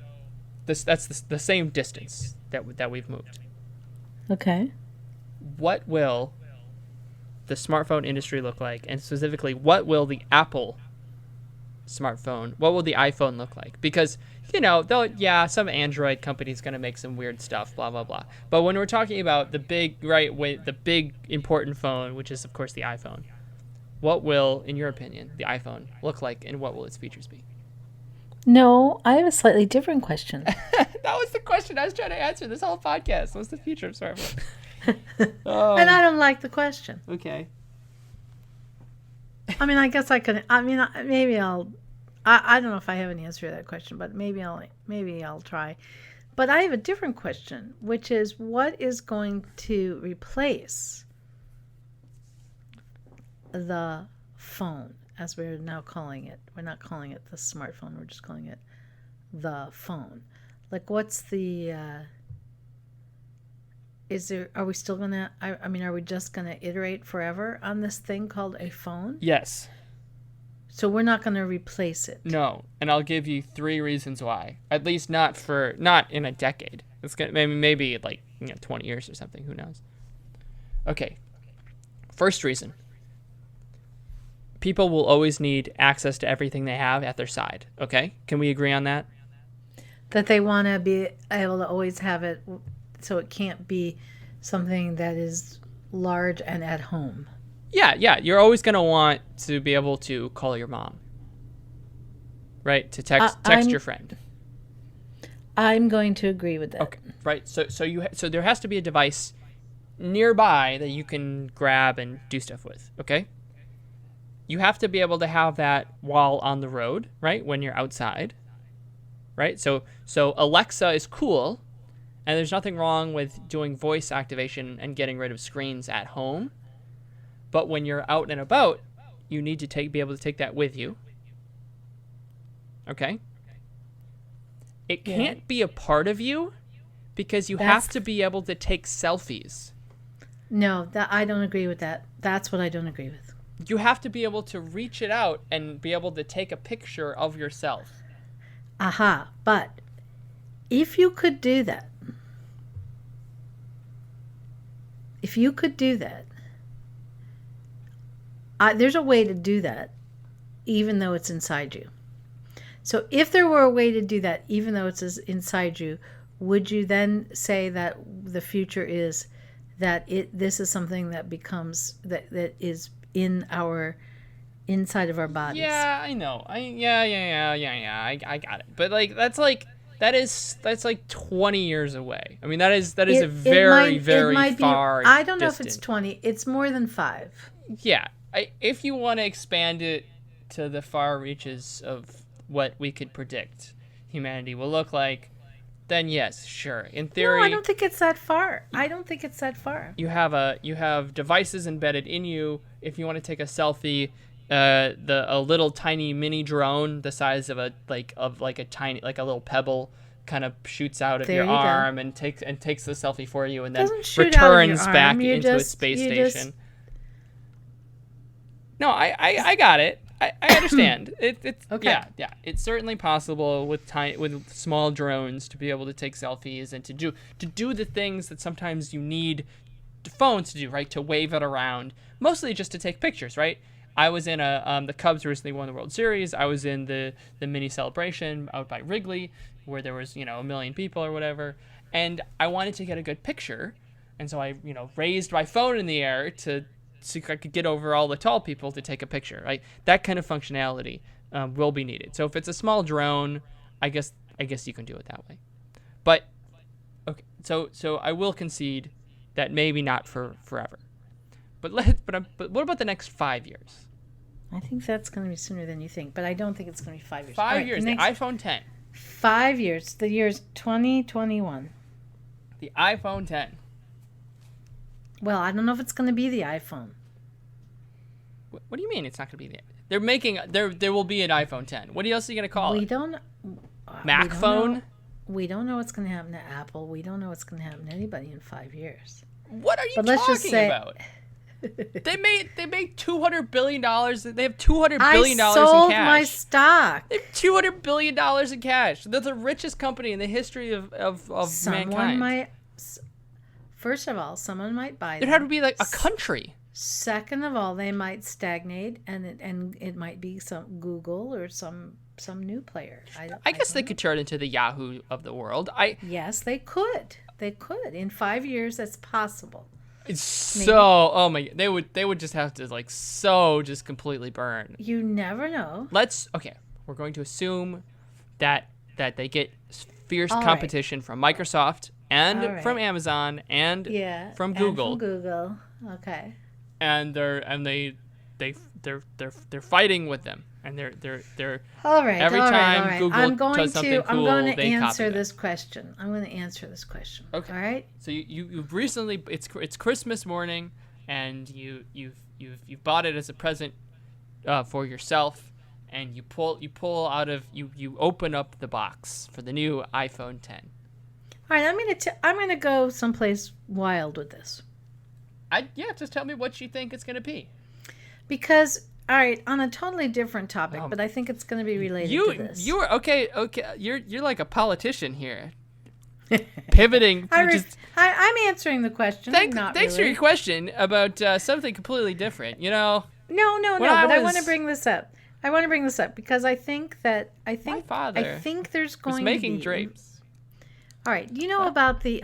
that's the same distance that we've moved. Okay. What will the smartphone industry look like? And specifically, what will the Apple smartphone, what will the iPhone look like? Because, some Android company's going to make some weird stuff, blah, blah, blah. But when we're talking about the big, the big important phone, which is, of course, the iPhone, what will, in your opinion, the iPhone look like, and what will its features be? No, I have a slightly different question. That was the question I was trying to answer this whole podcast. What's the future of smartphone? And I don't like the question. Okay. I mean, I guess I could. I mean, maybe I'll. I don't know if I have an answer to that question, but maybe I'll try. But I have a different question, which is, what is going to replace the phone, as we're now calling it? We're not calling it the smartphone. We're just calling it the phone. Like, what's the? Are we still gonna? Are we just gonna iterate forever on this thing called a phone? Yes. So we're not gonna replace it. No, and I'll give you 3 reasons why. At least not in a decade. It's gonna maybe like 20 years or something. Who knows? Okay. First reason. People will always need access to everything they have at their side. Okay, can we agree on that? That they want to be able to always have it. So it can't be something that is large and at home. Yeah. You're always going to want to be able to call your mom, right? To text your friend. I'm going to agree with that. Okay, right. So there has to be a device nearby that you can grab and do stuff with, okay? You have to be able to have that while on the road, right? When you're outside, right? So Alexa is cool. And there's nothing wrong with doing voice activation and getting rid of screens at home. But when you're out and about, you need to be able to take that with you. Okay? It can't be a part of you because you have to be able to take selfies. No, I don't agree with that. That's what I don't agree with. You have to be able to reach it out and be able to take a picture of yourself. Aha. But if you could do that, there's a way to do that, even though it's inside you. So if there were a way to do that, even though it's inside you, would you then say that the future is that this is something that becomes that is in our inside of our bodies? Yeah, I know. I got it. But like that's like 20 years away. I mean, that is a very far. I don't know if distance. it's 20. It's more than 5. Yeah, if you want to expand it to the far reaches of what we could predict humanity will look like, then yes, sure. In theory, no, I don't think it's that far. You have devices embedded in you. If you want to take a selfie, a little tiny mini drone the size of a little pebble kind of shoots out of your arm and takes the selfie for you, and then returns back into a space station. No, I got it. I understand. It's okay. Yeah. It's certainly possible with small drones to be able to take selfies and to do the things that sometimes you need phones to do, right? To wave it around, mostly just to take pictures, right? I was in the Cubs recently won the World Series. I was in the mini celebration out by Wrigley where there was 1 million people or whatever, and I wanted to get a good picture, and so I raised my phone in the air so I could get over all the tall people to take a picture, right? That kind of functionality will be needed. So if it's a small drone, I guess you can do it that way. But okay, so I will concede that maybe not for forever. But what about the next 5 years? I think that's going to be sooner than you think, but I don't think it's going to be 5 years. 5 years. The iPhone 10. 5 years. The year's 2021. The iPhone 10. Well, I don't know if it's going to be the iPhone. What do you mean it's not going to be They're making there will be an iPhone 10. What else are you going to call it? We don't. Mac phone. We don't know what's going to happen to Apple. We don't know what's going to happen to anybody in 5 years. What are you talking about? They made $200 billion. They have $200 billion in cash. I sold my stock. They have $200 billion in cash. They're the richest company in the history of mankind. First of all, someone might buy them. It'd have to be like a country. Second of all, they might stagnate, and it might be some Google or some new player. I guess they could turn into the Yahoo of the world. Yes, they could. They could. In 5 years, that's possible. It's so, oh my, they would just have to just completely burn. You never know. We're going to assume that they get fierce competition from Microsoft and from Amazon and from Google. And from Google. Okay. And they're fighting with them. And they're all right. Every time Google does something cool, I'm going to they answer copy this question. I'm going to answer this question. Okay. All right. So you've recently it's Christmas morning, and you've bought it as a present for yourself, and you open up the box for the new iPhone 10. All right. I'm gonna go someplace wild with this. Just tell me what you think it's gonna be. Because. All right, on a totally different topic, but I think it's going to be related to this. You're okay. You're like a politician here, pivoting. I'm answering the question. Thanks for your question about something completely different. No. But I want to bring this up. Because I think there's going to be making drapes. All right, do you know about the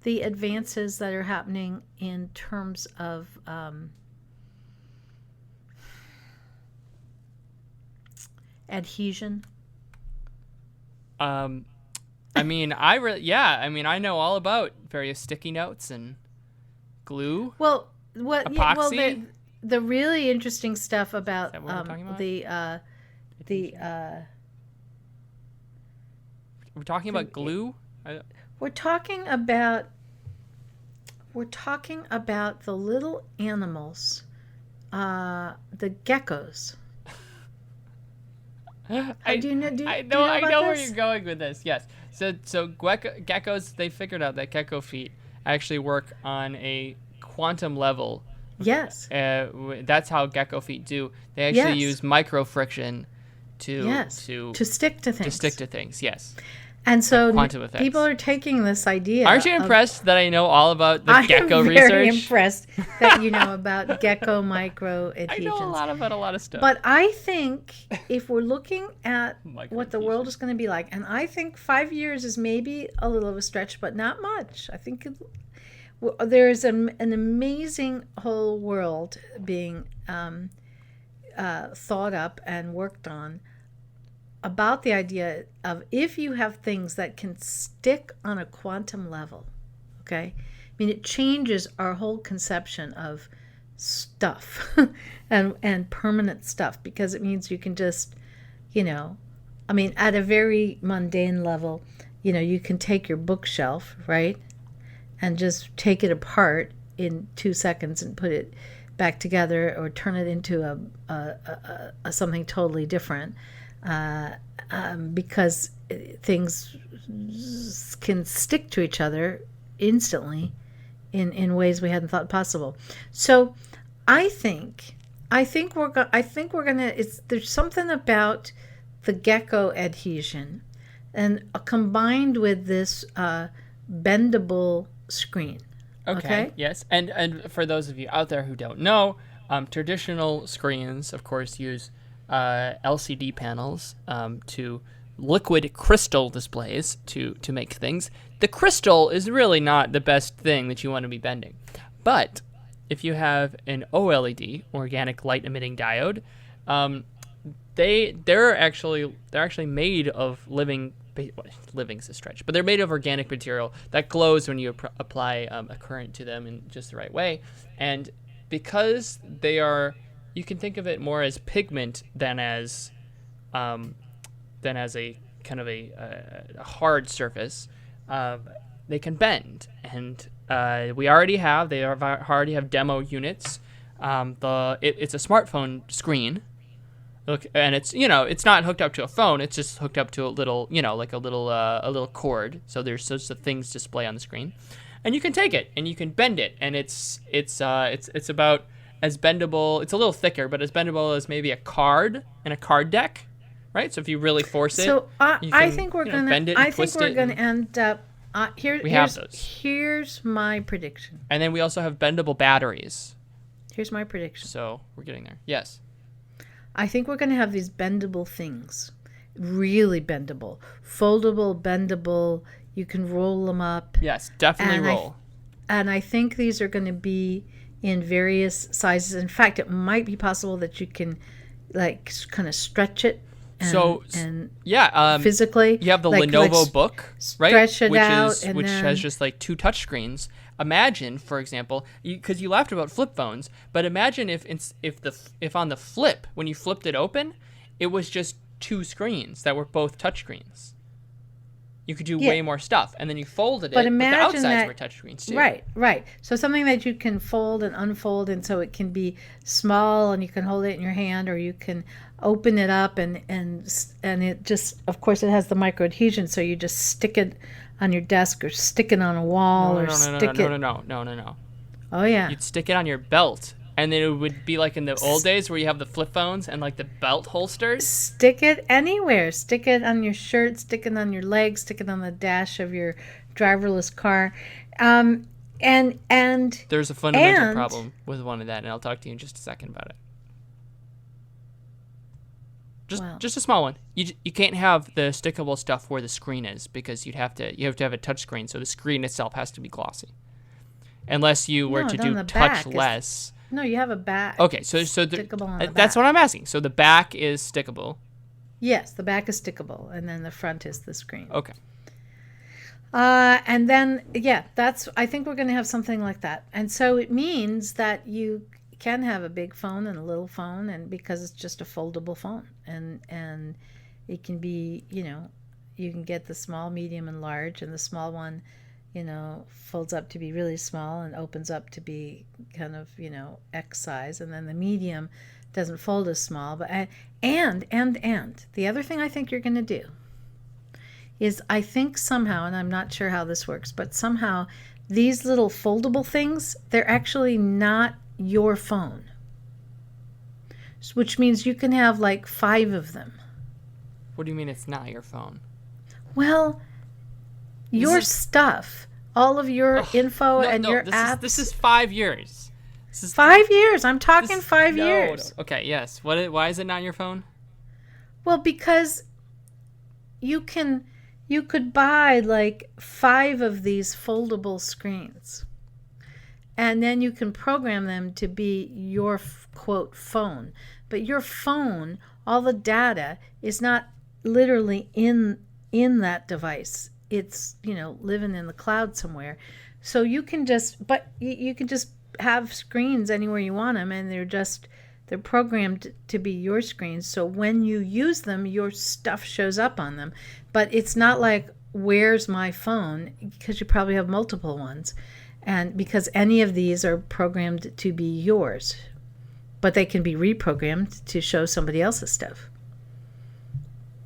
advances that are happening in terms of adhesion? I know all about various sticky notes and glue. Well, epoxy. The really interesting stuff about we're talking about glue. We're talking about the little animals, the geckos. I know where you're going with this. Yes. So geckos, they figured out that gecko feet actually work on a quantum level. Yes. That's how gecko feet do. They actually use micro friction to stick to things. To stick to things, yes. And so quantum effects. People are taking this idea. Aren't you impressed that I know all about the gecko research? I'm very impressed that you know about gecko microadhesions. I know a lot about a lot of stuff. But I think if we're looking at what the world is going to be like, and I think 5 years is maybe a little of a stretch, but not much. I think there's an amazing whole world being thought up and worked on about the idea of if you have things that can stick on a quantum level, okay? I mean, it changes our whole conception of stuff and permanent stuff, because it means you can just, I mean, at a very mundane level, you can take your bookshelf, right, and just take it apart in 2 seconds and put it back together, or turn it into a something totally different. Because things can stick to each other instantly in ways we hadn't thought possible. So I think we're gonna. There's something about the gecko adhesion, and combined with this bendable screen. Okay. Yes. And for those of you out there who don't know, traditional screens, of course, use LCD panels to liquid crystal displays to make things. The crystal is really not the best thing that you want to be bending. But if you have an OLED, organic light emitting diode, they're actually made of living's a stretch, but they're made of organic material that glows when you apply a current to them in just the right way. And because they are, you can think of it more as pigment than as a kind of a hard surface. They can bend, and we already have demo units. It's a smartphone screen. Look, and it's not hooked up to a phone. It's just hooked up to a little, like a little cord. So there's sorts of things display on the screen, and you can take it and you can bend it, and it's about as bendable. It's a little thicker, but as bendable as maybe a card in a card deck, right? So if you really force it, I think we're gonna bend it and twist it. End up. Here's my prediction. And then we also have bendable batteries. Here's my prediction. So we're getting there. Yes. I think we're going to have these bendable things, really bendable, foldable, bendable. You can roll them up. Yes, definitely roll. And I think these are going to be in various sizes. In fact, it might be possible that you can, like, kind of stretch it. Physically, you have the Lenovo Book, right? Stretch it out, which has just like 2 touch screens. Imagine, for example, because you laughed about flip phones, but imagine if on the flip, when you flipped it open, it was just 2 screens that were both touch screens. You could do way more stuff, and then you folded it, but the outsides were touch screens too. Right. So something that you can fold and unfold, and so it can be small, and you can hold it in your hand, or you can open it up, and it just, of course, it has the micro adhesion, so you just stick it on your desk, or stick it on a wall, No. Oh yeah. You'd stick it on your belt, and then it would be like in the old days where you have the flip phones and like the belt holsters. Stick it anywhere. Stick it on your shirt. Stick it on your legs. Stick it on the dash of your driverless car. And there's a fundamental problem with one of that, and I'll talk to you in just a second about it. Just a small one. You can't have the stickable stuff where the screen is, because you have to have a touch screen, so the screen itself has to be glossy. Unless you were to do touchless. No, you have a back. Okay, so that's what I'm asking. So the back is stickable. Yes, the back is stickable, and then the front is the screen. Okay. And then I think we're going to have something like that, and so it means that you can have a big phone and a little phone, and because it's just a foldable phone, and it can be, you can get the small, medium, and large, and the small one, folds up to be really small and opens up to be kind of, X size, and then the medium doesn't fold as small. But and the other thing I think you're going to do is, I think somehow, and I'm not sure how this works, but somehow these little foldable things, they're actually not your phone, which means you can have like 5 of them. What do you mean it's not your phone? Well, your stuff, all of your info and your apps. This is 5 years. This is 5 years. I'm talking 5 years. No. Okay, yes. Why is it not your phone? Well, because you could buy like 5 of these foldable screens. And then you can program them to be your quote phone. But your phone, all the data is not literally in that device. It's, living in the cloud somewhere. So you can just have screens anywhere you want them, and they're programmed to be your screens. So when you use them, your stuff shows up on them. But it's not like, where's my phone? Because you probably have multiple ones. And because any of these are programmed to be yours. But they can be reprogrammed to show somebody else's stuff.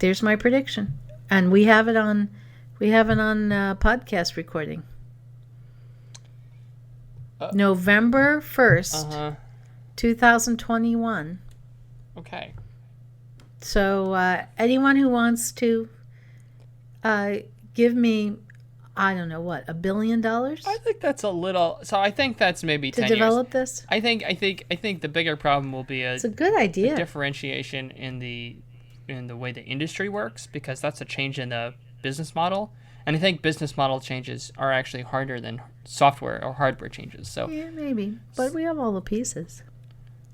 There's my prediction. And we have it on podcast recording. November 1st, 2021. Okay. So anyone who wants to give me, I don't know what, $1 billion? I think that's a little. So I think that's maybe 10 years. To develop this? I think the bigger problem will be it's a good idea. A differentiation in the way the industry works, because that's a change in the business model. And I think business model changes are actually harder than software or hardware changes. So yeah, maybe. But we have all the pieces.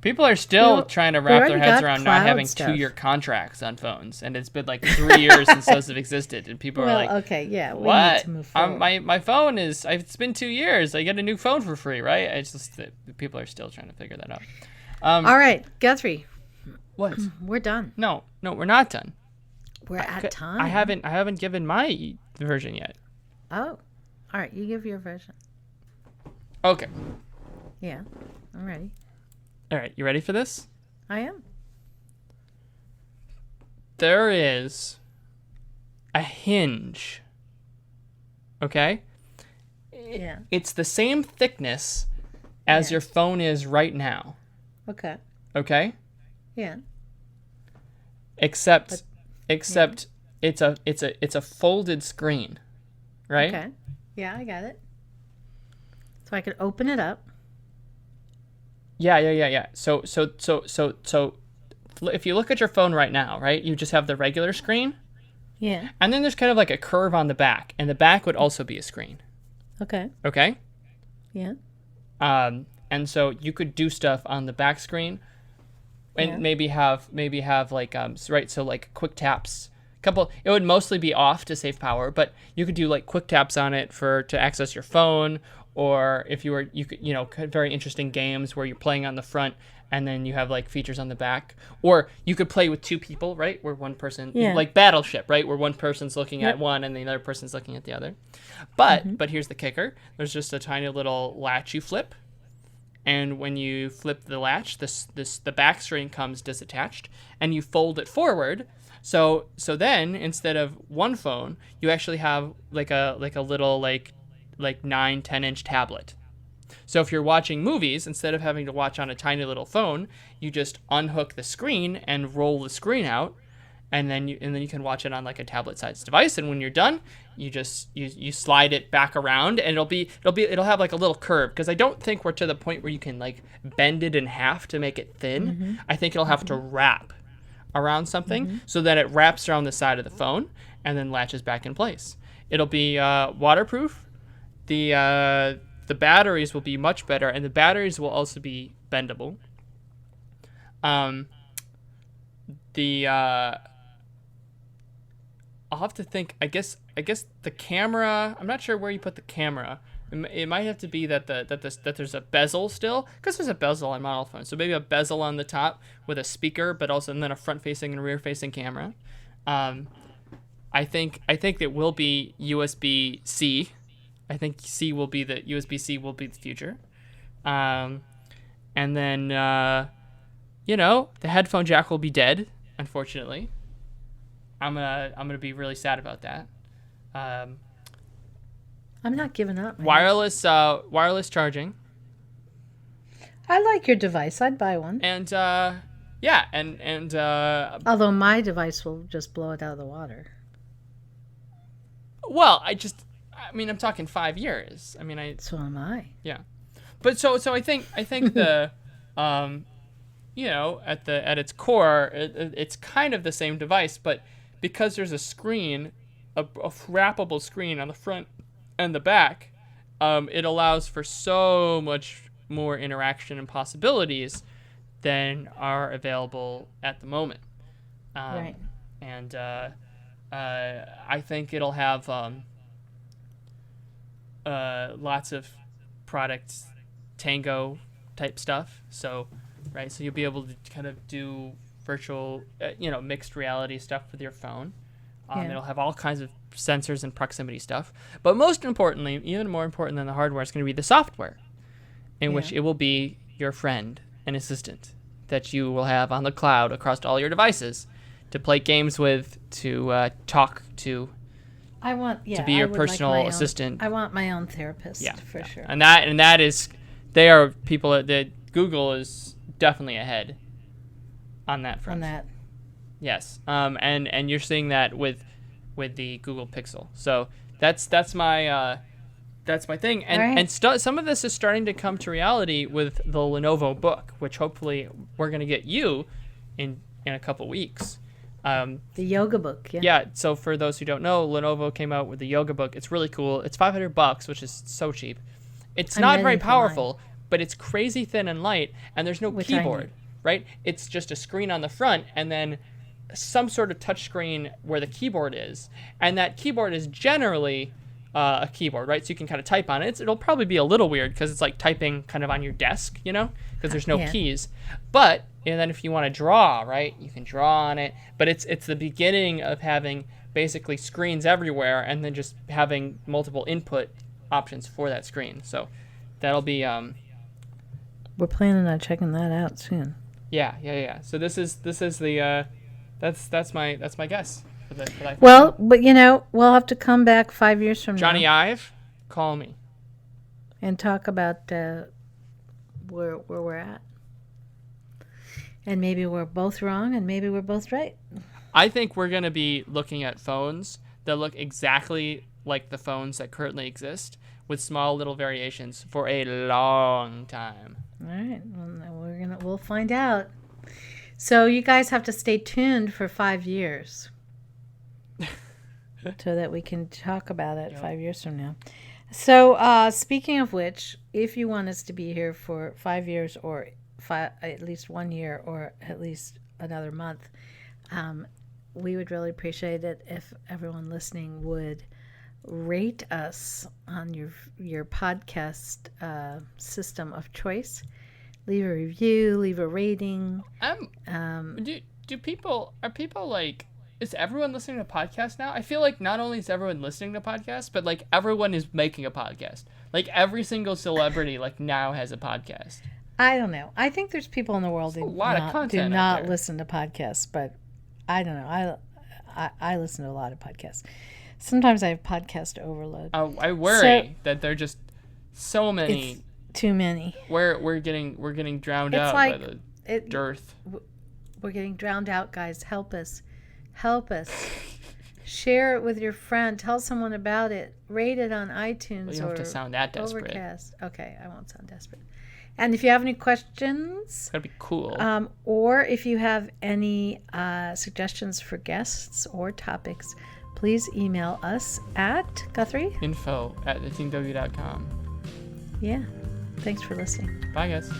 People are still trying to wrap their heads around not having stuff. 2-year contracts on phones, and it's been like 3 years since those have existed, and people are like, okay, yeah, we what? need to move forward. My phone is, it's been 2 years. I get a new phone for free, right? It's just that people are still trying to figure that out. All right, Guthrie. What? We're done. No, we're not done. We're at time. I haven't given my version yet. Oh, all right. You give your version. Okay. Yeah, I'm ready. All right, you ready for this? I am. There is a hinge. Okay? Yeah. It's the same thickness as your phone is right now. Okay. Okay? Yeah. Except it's a folded screen, right? Okay. Yeah, I got it. So I could open it up. Yeah. So if you look at your phone right now, right, you just have the regular screen. Yeah. And then there's kind of like a curve on the back, and the back would also be a screen. Okay. Okay? Yeah. And so you could do stuff on the back screen, and maybe have like right, so like quick taps. It would mostly be off to save power, but you could do like quick taps on it to access your phone, or if you could very interesting games where you're playing on the front and then you have like features on the back, or you could play with 2 people, right, where one person like Battleship, right, where one person's looking at one and the other person's looking at the other. But here's the kicker: there's just a tiny little latch you flip, and when you flip the latch, the back screen comes disattached, and you fold it forward. So then instead of one phone, you actually have like a little like 9-10 inch tablet. So if you're watching movies, instead of having to watch on a tiny little phone, you just unhook the screen and roll the screen out, and then you can watch it on like a tablet-sized device. And when you're done, you just you slide it back around, and it'll have like a little curve, because I don't think we're to the point where you can like bend it in half to make it thin. Mm-hmm. I think it'll have to wrap around something so that it wraps around the side of the phone and then latches back in place. It'll be waterproof. The batteries will be much better, and the batteries will also be bendable. I'll have to think. I guess the camera. I'm not sure where you put the camera. It might have to be that there's a bezel still, because there's a bezel on model phones. So maybe a bezel on the top with a speaker, but also and then a front-facing and rear-facing camera. I think it will be USB-C. I think USB-C will be the future. And then the headphone jack will be dead, unfortunately. I'm gonna be really sad about that. I'm not giving up. Man. Wireless charging. I like your device. I'd buy one. And Yeah, and Although my device will just blow it out of the water. well, I'm talking 5 years. So am I. Yeah, but so I think the at its core, it's kind of the same device, but because there's a screen, a wrappable screen on the front and the back, it allows for so much more interaction and possibilities than are available at the moment. Right. And I think it'll have lots of product Tango type stuff. So you'll be able to kind of do virtual, mixed reality stuff with your phone. It'll have all kinds of sensors and proximity stuff. But most importantly, even more important than the hardware, is going to be the software, in which it will be your friend and assistant that you will have on the cloud across all your devices to play games with, to talk to. To be your personal assistant. I want my own therapist, for sure. And that is, they are people that Google is definitely ahead on that front. On that. Yes. And you're seeing that with the Google Pixel. So that's my thing. And some of this is starting to come to reality with the Lenovo Book, which hopefully we're going to get you in a couple weeks. The yoga book, yeah. Yeah, so for those who don't know, Lenovo came out with the yoga book. It's really cool. It's $500, which is so cheap. It's not very powerful, but it's crazy thin and light, and there's no keyboard, right? It's just a screen on the front, and then some sort of touch screen where the keyboard is. And that keyboard is generally a keyboard, right? So you can kind of type on it. It'll probably be a little weird because it's like typing kind of on your desk, because there's no keys. But and then if you want to draw, right, you can draw on it. But it's the beginning of having basically screens everywhere, and then just having multiple input options for that screen. So that'll be. We're planning on checking that out soon. Yeah. So this is the that's my guess for that. Well, but we'll have to come back 5 years from Johnny now. Ive, call me and talk about where we're at. And maybe we're both wrong, and maybe we're both right. I think we're going to be looking at phones that look exactly like the phones that currently exist, with small little variations for a long time. All right. Well, we'll find out. So you guys have to stay tuned for 5 years so that we can talk about it 5 years from now. So speaking of which, if you want us to be here for 5 years or at least 1 year or at least another month, we would really appreciate it if everyone listening would rate us on your podcast system of choice. Leave a review, leave a rating. Are people like, is everyone listening to podcasts now? I feel like not only is everyone listening to podcasts, but like everyone is making a podcast. Like every single celebrity like now has a podcast. I don't know. I think there's people in the world who do not listen to podcasts, but I don't know. I listen to a lot of podcasts. Sometimes I have podcast overload. I worry that there are just so many. It's too many. We're getting drowned out by the dearth. We're getting drowned out, guys. Help us. Share it with your friend. Tell someone about it. Rate it on iTunes. Well, you don't have to sound that desperate. Overcast. Okay, I won't sound desperate. And if you have any questions, that'd be cool. Or if you have any suggestions for guests or topics, please email us at Guthrie. info@theteamw.com. Yeah. Thanks for listening. Bye, guys.